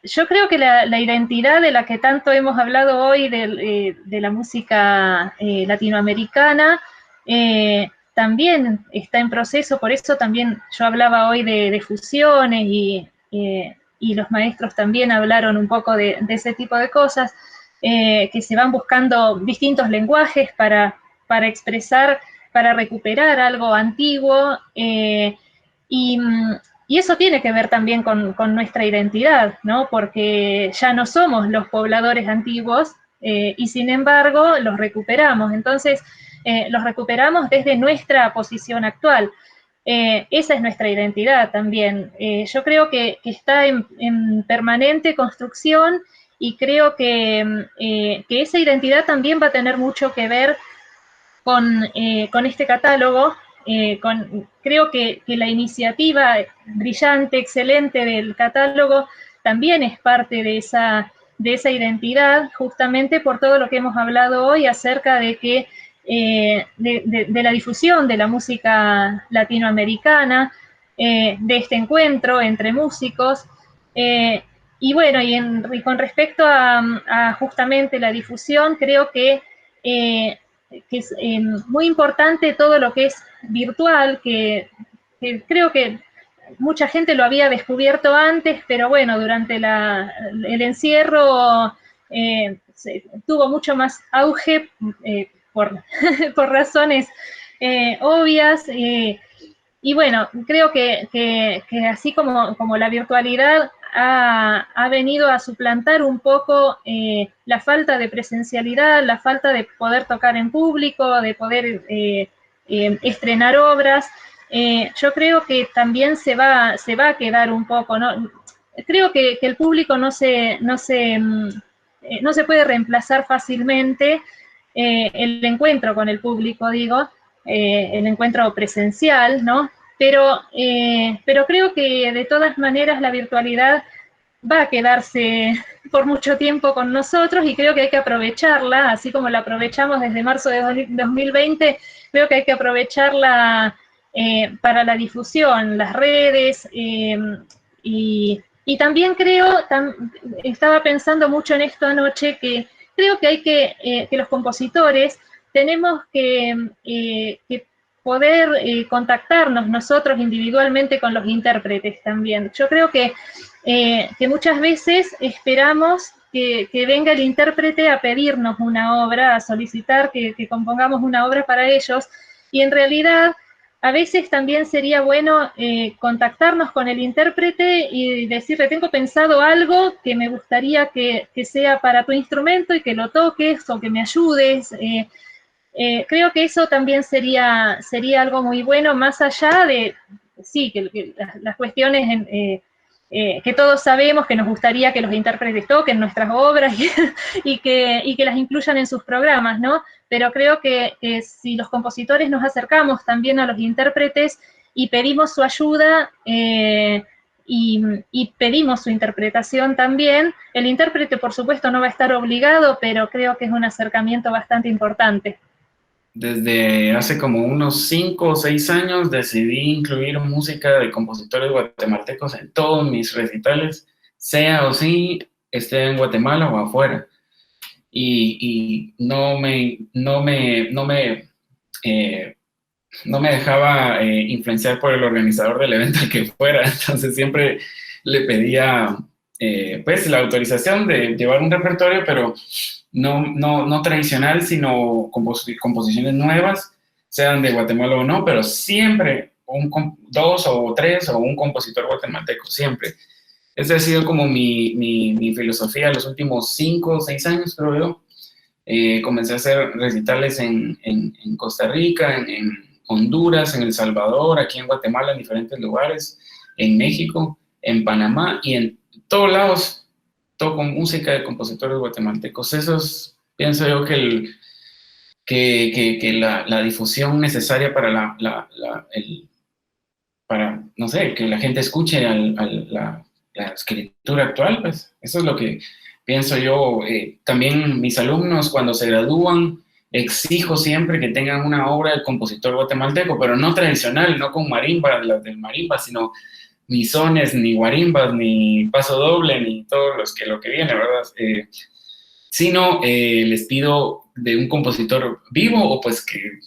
B: Yo creo que la identidad de la que tanto hemos hablado hoy de la música latinoamericana también está en proceso, por eso también yo hablaba hoy de fusiones y los maestros también hablaron un poco de ese tipo de cosas, que se van buscando distintos lenguajes para expresar, para recuperar algo antiguo, y eso tiene que ver también con nuestra identidad, ¿no? Porque ya no somos los pobladores antiguos y sin embargo los recuperamos. Entonces, los recuperamos desde nuestra posición actual. Esa es nuestra identidad también. Yo creo que está en permanente construcción y creo que esa identidad también va a tener mucho que ver con este catálogo. Creo que la iniciativa brillante, excelente del catálogo también es parte de esa identidad, justamente por todo lo que hemos hablado hoy acerca de que de la difusión de la música latinoamericana, de este encuentro entre músicos, y bueno, y con respecto a justamente la difusión, creo que es muy importante todo lo que es virtual, que creo que mucha gente lo había descubierto antes, pero bueno, durante el encierro tuvo mucho más auge por razones obvias. Y bueno, creo que así como la virtualidad ha venido a suplantar un poco la falta de presencialidad, la falta de poder tocar en público, de poder estrenar obras, yo creo que también se va a quedar un poco, ¿no? Creo que el público no se puede reemplazar fácilmente, el encuentro con el público, digo, el encuentro presencial, ¿no? Pero creo que de todas maneras la virtualidad va a quedarse por mucho tiempo con nosotros y creo que hay que aprovecharla, así como la aprovechamos desde marzo de 2020, creo que hay que aprovecharla para la difusión, las redes, y también creo, estaba pensando mucho en esto anoche, que creo que hay que los compositores tenemos que poder contactarnos nosotros individualmente con los intérpretes también. Yo creo que muchas veces esperamos que venga el intérprete a pedirnos una obra, a solicitar que compongamos una obra para ellos, y en realidad a veces también sería bueno contactarnos con el intérprete y decirle, tengo pensado algo que me gustaría que sea para tu instrumento y que lo toques o que me ayudes. Creo que eso también sería algo muy bueno, más allá de, sí, que las cuestiones que todos sabemos que nos gustaría que los intérpretes toquen nuestras obras y que las incluyan en sus programas, ¿no? Pero creo que si los compositores nos acercamos también a los intérpretes y pedimos su ayuda y pedimos su interpretación también, el intérprete por supuesto no va a estar obligado, pero creo que es un acercamiento bastante importante.
C: Desde hace como unos 5 o 6 años decidí incluir música de compositores guatemaltecos en todos mis recitales, sea o sí esté en Guatemala o afuera. Y no me dejaba influenciar por el organizador del evento al que fuera, entonces siempre le pedía pues la autorización de llevar un repertorio, pero no tradicional, sino composiciones nuevas, sean de Guatemala o no, pero siempre 2 o 3 o un compositor guatemalteco, siempre. Esa ha sido como mi filosofía los últimos 5 o 6 años, creo yo. Comencé a hacer recitales en Costa Rica, en Honduras, en El Salvador, aquí en Guatemala, en diferentes lugares, en México, en Panamá, y en todos lados toco música de compositores guatemaltecos. Eso es, pienso yo, que la difusión necesaria para para, no sé, que la gente escuche la escritura actual, pues eso es lo que pienso yo. También mis alumnos, cuando se gradúan, exijo siempre que tengan una obra de compositor guatemalteco, pero no tradicional, no con marimba, las del marimba, sino ni sones, ni guarimbas, ni paso doble, ni todo lo que viene, ¿verdad? Sino les pido de un compositor vivo o pues que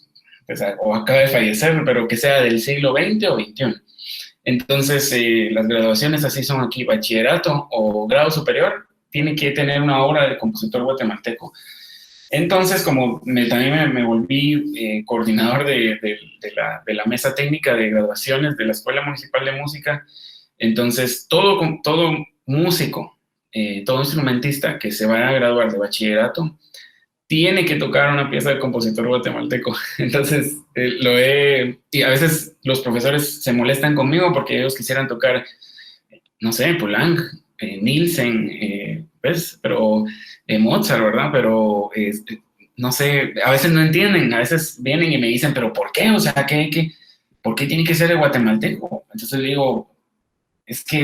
C: pues, o acaba de fallecer, pero que sea del siglo XX o XXI. Entonces, las graduaciones así son aquí, bachillerato o grado superior, tiene que tener una obra de compositor guatemalteco. Entonces, como también me volví coordinador de la mesa técnica de graduaciones de la Escuela Municipal de Música, entonces todo músico, todo instrumentista que se vaya a graduar de bachillerato, tiene que tocar una pieza de compositor guatemalteco. Entonces, y a veces los profesores se molestan conmigo porque ellos quisieran tocar, no sé, Poulenc, Nielsen, ¿ves? Pero Mozart, ¿verdad? Pero no sé, a veces no entienden, a veces vienen y me dicen, ¿pero por qué? O sea, ¿por qué tiene que ser el guatemalteco? Entonces le digo, es que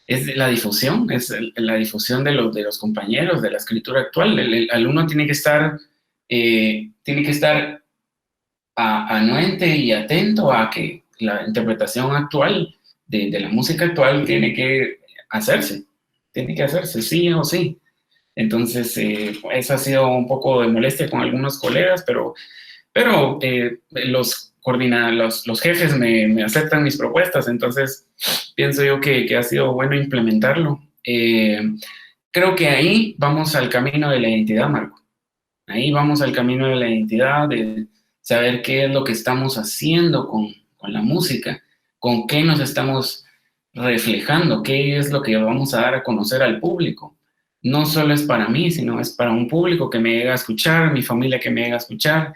C: es la difusión, es la difusión de los compañeros, de la escritura actual. El alumno tiene que estar anuente y atento a que la interpretación actual de la música actual tiene que hacerse, sí o sí. Entonces, eso ha sido un poco de molestia con algunos colegas, pero los jefes me aceptan mis propuestas, entonces pienso yo que ha sido bueno implementarlo. Creo que ahí vamos al camino de la identidad, Marco. Ahí vamos al camino de la identidad, de saber qué es lo que estamos haciendo con la música, con qué nos estamos reflejando, qué es lo que vamos a dar a conocer al público. No solo es para mí, sino es para un público que me llega a escuchar, mi familia que me llega a escuchar,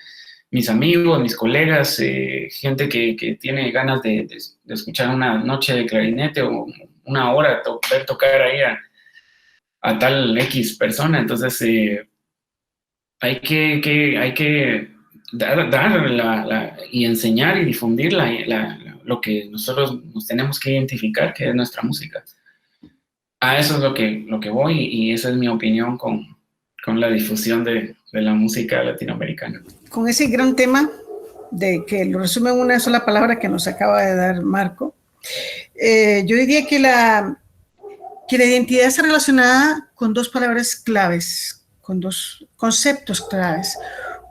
C: mis amigos, mis colegas, gente que tiene ganas de escuchar una noche de clarinete o una hora, ver tocar ahí a tal X persona. Entonces, hay que dar y enseñar y difundir lo que nosotros nos tenemos que identificar, que es nuestra música. A eso es lo que voy, y esa es mi opinión con la difusión de la música latinoamericana.
D: Con ese gran tema, de que lo resume en una sola palabra que nos acaba de dar Marco, yo diría que la identidad está relacionada con dos palabras claves, con dos conceptos claves.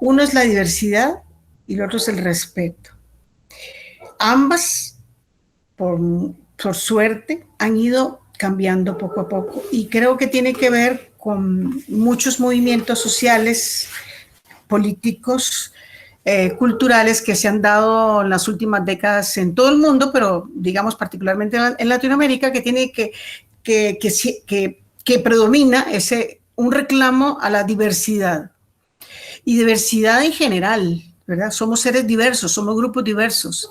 D: Uno es la diversidad y el otro es el respeto. Ambas, por suerte, han ido cambiando poco a poco y creo que tiene que ver con muchos movimientos sociales, políticos, culturales que se han dado en las últimas décadas en todo el mundo, pero digamos particularmente en Latinoamérica, que tiene que predomina un reclamo a la diversidad. Y diversidad en general, ¿verdad? Somos seres diversos, somos grupos diversos.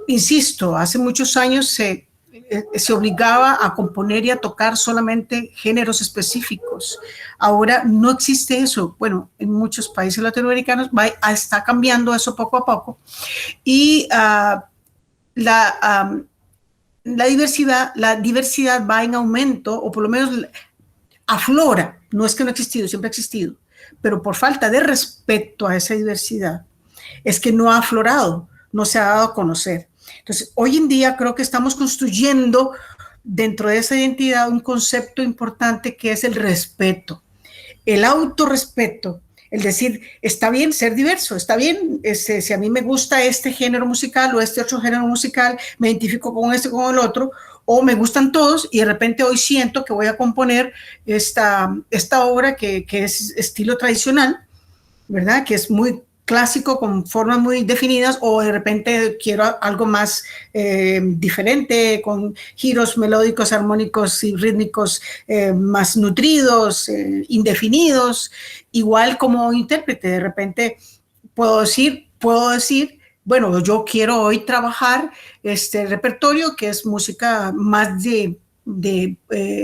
D: Insisto, hace muchos años se obligaba a componer y a tocar solamente géneros específicos. Ahora no existe eso. Bueno, en muchos países latinoamericanos está cambiando eso poco a poco. Y la diversidad va en aumento, o por lo menos aflora. No es que no ha existido, siempre ha existido, pero por falta de respeto a esa diversidad es que no ha aflorado, no se ha dado a conocer. Entonces, hoy en día creo que estamos construyendo dentro de esa identidad un concepto importante que es el respeto, el autorrespeto, el decir, está bien ser diverso, está bien, si a mí me gusta este género musical o este otro género musical, me identifico con este, con el otro, o me gustan todos y de repente hoy siento que voy a componer esta obra que es estilo tradicional, ¿verdad? Que es muy clásico, con formas muy definidas, o de repente quiero algo más diferente, con giros melódicos, armónicos y rítmicos más nutridos, indefinidos. Igual como intérprete, de repente puedo decir, bueno, yo quiero hoy trabajar este repertorio que es música más de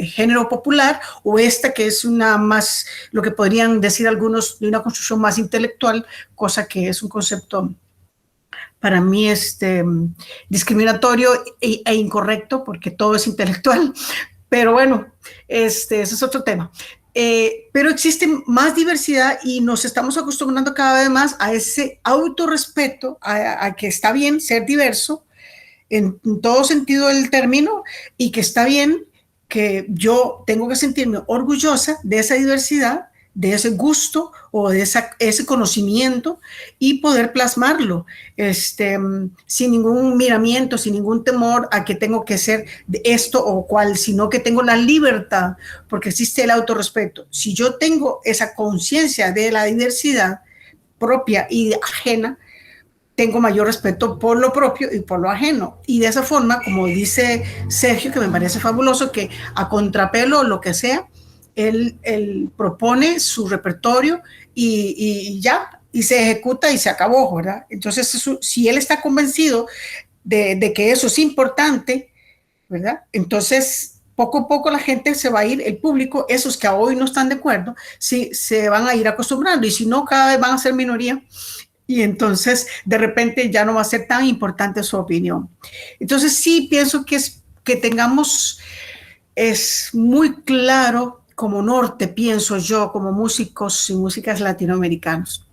D: género popular, o esta que es una más, lo que podrían decir algunos, de una construcción más intelectual, cosa que es un concepto para mí discriminatorio e incorrecto, porque todo es intelectual, pero bueno, ese es otro tema. Pero existe más diversidad y nos estamos acostumbrando cada vez más a ese autorrespeto, a que está bien ser diverso, en todo sentido del término, y que está bien que yo tengo que sentirme orgullosa de esa diversidad, de ese gusto o de ese conocimiento, y poder plasmarlo sin ningún miramiento, sin ningún temor a que tengo que ser de esto o cual, sino que tengo la libertad, porque existe el autorrespeto. Si yo tengo esa conciencia de la diversidad propia y ajena, tengo mayor respeto por lo propio y por lo ajeno. Y de esa forma, como dice Sergio, que me parece fabuloso, que a contrapelo o lo que sea, él propone su repertorio y ya, y se ejecuta y se acabó, ¿verdad? Entonces, si él está convencido de que eso es importante, ¿verdad? Entonces, poco a poco la gente se va a ir, el público, esos que hoy no están de acuerdo, sí, se van a ir acostumbrando, y si no, cada vez van a ser minoría. Y entonces de repente ya no va a ser tan importante su opinión. Entonces sí pienso que tengamos, es muy claro como norte, pienso yo, como músicos y músicas latinoamericanos,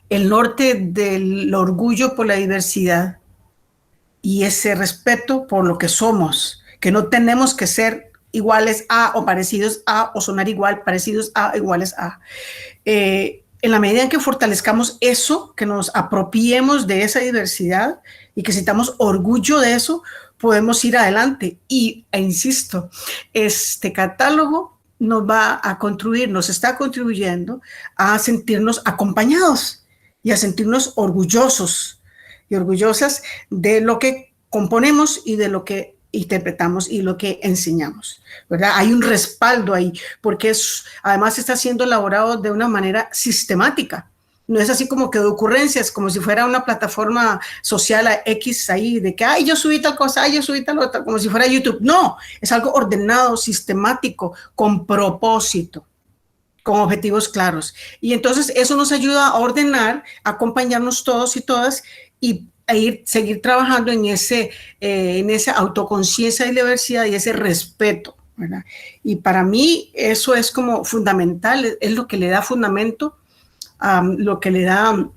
D: el norte del orgullo por la diversidad y ese respeto por lo que somos, que no tenemos que ser iguales a o parecidos a, o sonar igual, parecidos a, iguales a. En la medida en que fortalezcamos eso, que nos apropiemos de esa diversidad y que sintamos orgullo de eso, podemos ir adelante. E insisto, este catálogo nos va a construir, nos está contribuyendo a sentirnos acompañados y a sentirnos orgullosos y orgullosas de lo que componemos y de lo que interpretamos y lo que enseñamos, ¿verdad? Hay un respaldo ahí, porque además está siendo elaborado de una manera sistemática. No es así como que de ocurrencias, como si fuera una plataforma social X ahí, de que, ay, yo subí tal cosa, ay, yo subí tal otra, como si fuera YouTube. No, es algo ordenado, sistemático, con propósito, con objetivos claros. Y entonces eso nos ayuda a ordenar, a acompañarnos todos y todas y seguir trabajando en esa autoconciencia y diversidad y ese respeto, ¿verdad? Y para mí eso es como fundamental, es lo que le da fundamento, lo que le da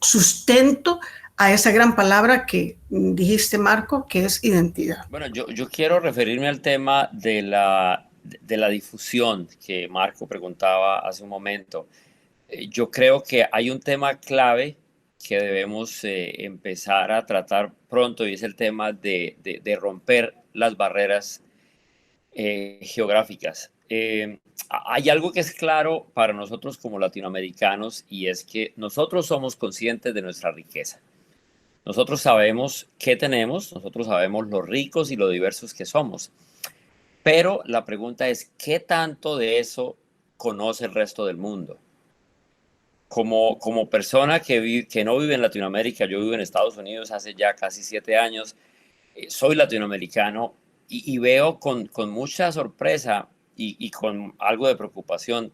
D: sustento a esa gran palabra que dijiste, Marco, que es identidad.
E: Bueno, yo quiero referirme al tema de la de la difusión que Marco preguntaba hace un momento, yo creo que hay un tema clave que debemos empezar a tratar pronto, y es el tema de romper las barreras geográficas. Hay algo que es claro para nosotros como latinoamericanos, y es que nosotros somos conscientes de nuestra riqueza. Nosotros sabemos qué tenemos, nosotros sabemos lo ricos y lo diversos que somos. Pero la pregunta es, ¿qué tanto de eso conoce el resto del mundo? Como persona que no vive en Latinoamérica, yo vivo en Estados Unidos hace ya casi 7 años, soy latinoamericano y veo con mucha sorpresa y con algo de preocupación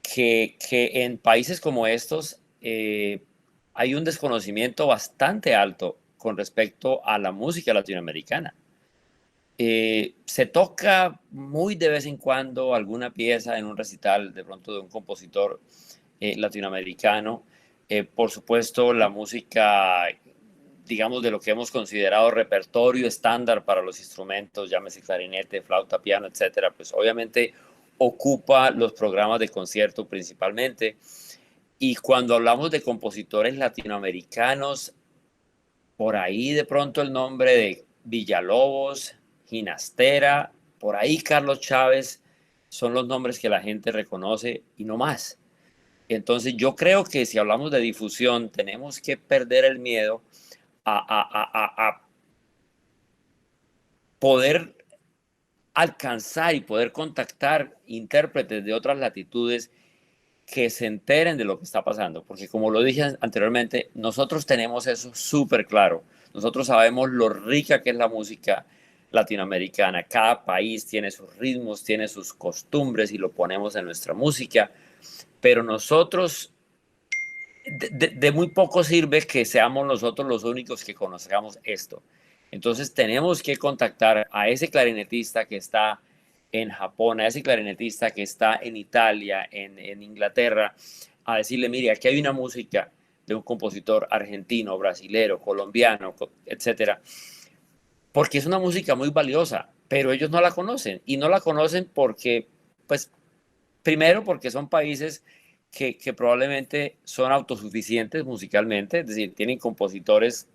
E: que en países como estos hay un desconocimiento bastante alto con respecto a la música latinoamericana. Se toca muy de vez en cuando alguna pieza en un recital, de pronto de un compositor latinoamericano. Por supuesto, la música, digamos, de lo que hemos considerado repertorio estándar para los instrumentos, llámese clarinete, flauta, piano, etcétera, pues obviamente ocupa los programas de concierto principalmente. Y cuando hablamos de compositores latinoamericanos, por ahí de pronto el nombre de Villalobos, Ginastera, por ahí Carlos Chávez, son los nombres que la gente reconoce y no más. Entonces yo creo que si hablamos de difusión, tenemos que perder el miedo a poder alcanzar y poder contactar intérpretes de otras latitudes que se enteren de lo que está pasando, porque como lo dije anteriormente, nosotros tenemos eso súper claro. Nosotros sabemos lo rica que es la música latinoamericana. Cada país tiene sus ritmos, tiene sus costumbres y lo ponemos en nuestra música, pero nosotros, de muy poco sirve que seamos nosotros los únicos que conozcamos esto. Entonces tenemos que contactar a ese clarinetista que está en Japón, a ese clarinetista que está en Italia, en Inglaterra, a decirle, mire, aquí hay una música de un compositor argentino, brasilero, colombiano, etcétera, porque es una música muy valiosa, pero ellos no la conocen, y no la conocen porque, pues, primero porque son países que probablemente son autosuficientes musicalmente, es decir, tienen compositores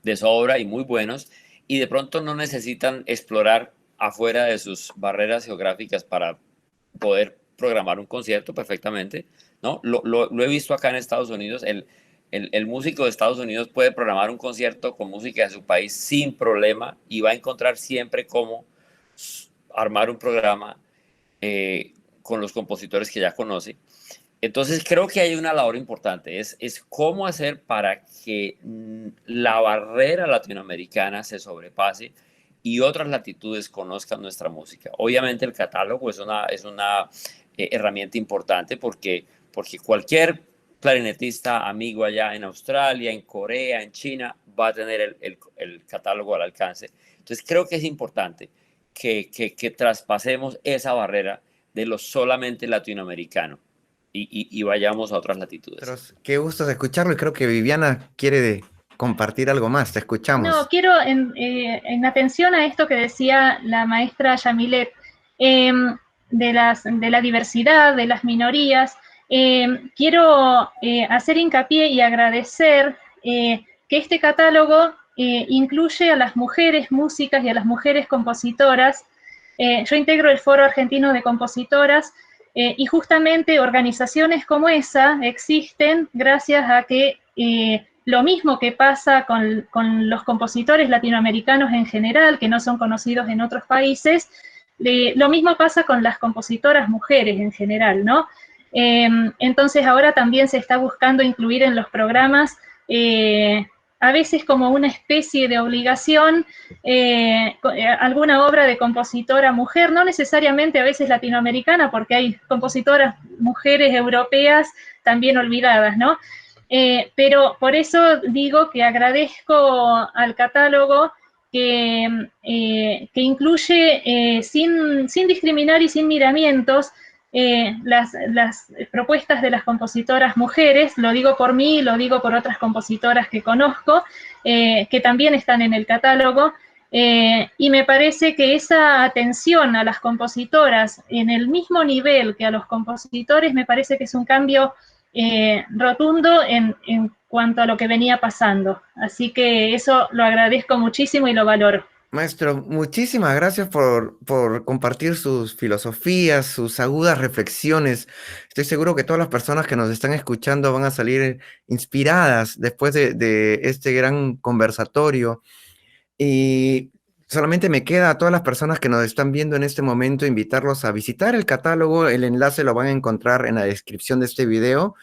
E: de sobra y muy buenos, y de pronto no necesitan explorar afuera de sus barreras geográficas para poder programar un concierto perfectamente, ¿no? Lo he visto acá en Estados Unidos. El músico de Estados Unidos puede programar un concierto con música de su país sin problema y va a encontrar siempre cómo armar un programa con los compositores que ya conoce. Entonces creo que hay una labor importante, es cómo hacer para que la barrera latinoamericana se sobrepase y otras latitudes conozcan nuestra música. Obviamente el catálogo es una herramienta importante porque cualquier clarinetista amigo allá en Australia, en Corea, en China, va a tener el catálogo al alcance. Entonces creo que es importante que traspasemos esa barrera de lo solamente latinoamericano y vayamos a otras latitudes.
A: Pero qué gusto escucharlo, y creo que Viviana quiere compartir algo más. Te escuchamos.
B: No, quiero, en atención a esto que decía la maestra Yamilet, de la diversidad, de las minorías, quiero hacer hincapié y agradecer que este catálogo incluye a las mujeres músicas y a las mujeres compositoras. Yo integro el Foro Argentino de Compositoras, y justamente organizaciones como esa existen gracias a que lo mismo que pasa con los compositores latinoamericanos en general, que no son conocidos en otros países, lo mismo pasa con las compositoras mujeres en general, ¿no? Entonces ahora también se está buscando incluir en los programas, a veces como una especie de obligación, alguna obra de compositora mujer, no necesariamente a veces latinoamericana, porque hay compositoras mujeres europeas también olvidadas, ¿no? Pero por eso digo que agradezco al catálogo que incluye, sin discriminar y sin miramientos, las propuestas de las compositoras mujeres. Lo digo por mí, lo digo por otras compositoras que conozco, que también están en el catálogo, Y me parece que esa atención a las compositoras en el mismo nivel que a los compositores me parece que es un cambio rotundo en cuanto a lo que venía pasando. Así que eso lo agradezco muchísimo y lo valoro.
A: Maestro, muchísimas gracias por compartir sus filosofías, sus agudas reflexiones. Estoy seguro que todas las personas que nos están escuchando van a salir inspiradas después de este gran conversatorio. Y solamente me queda a todas las personas que nos están viendo en este momento invitarlos a visitar el catálogo. El enlace lo van a encontrar en la descripción de este video.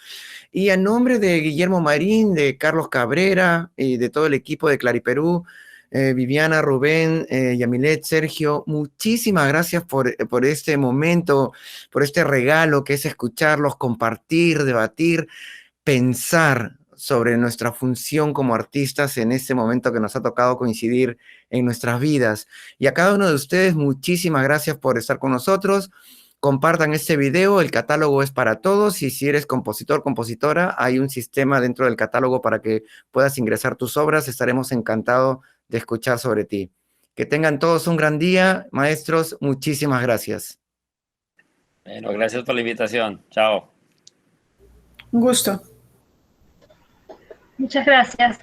A: Y a nombre de Guillermo Marín, de Carlos Cabrera y de todo el equipo de Clariperú, Viviana, Rubén, Yamilet, Sergio, muchísimas gracias por este momento, por este regalo que es escucharlos, compartir, debatir, pensar sobre nuestra función como artistas en este momento que nos ha tocado coincidir en nuestras vidas. Y a cada uno de ustedes, muchísimas gracias por estar con nosotros. Compartan este video, el catálogo es para todos y si eres compositor, compositora, hay un sistema dentro del catálogo para que puedas ingresar tus obras. Estaremos encantados de escuchar sobre ti. Que tengan todos un gran día, maestros, muchísimas gracias.
E: Bueno, gracias por la invitación. Chao.
D: Un gusto.
B: Muchas gracias.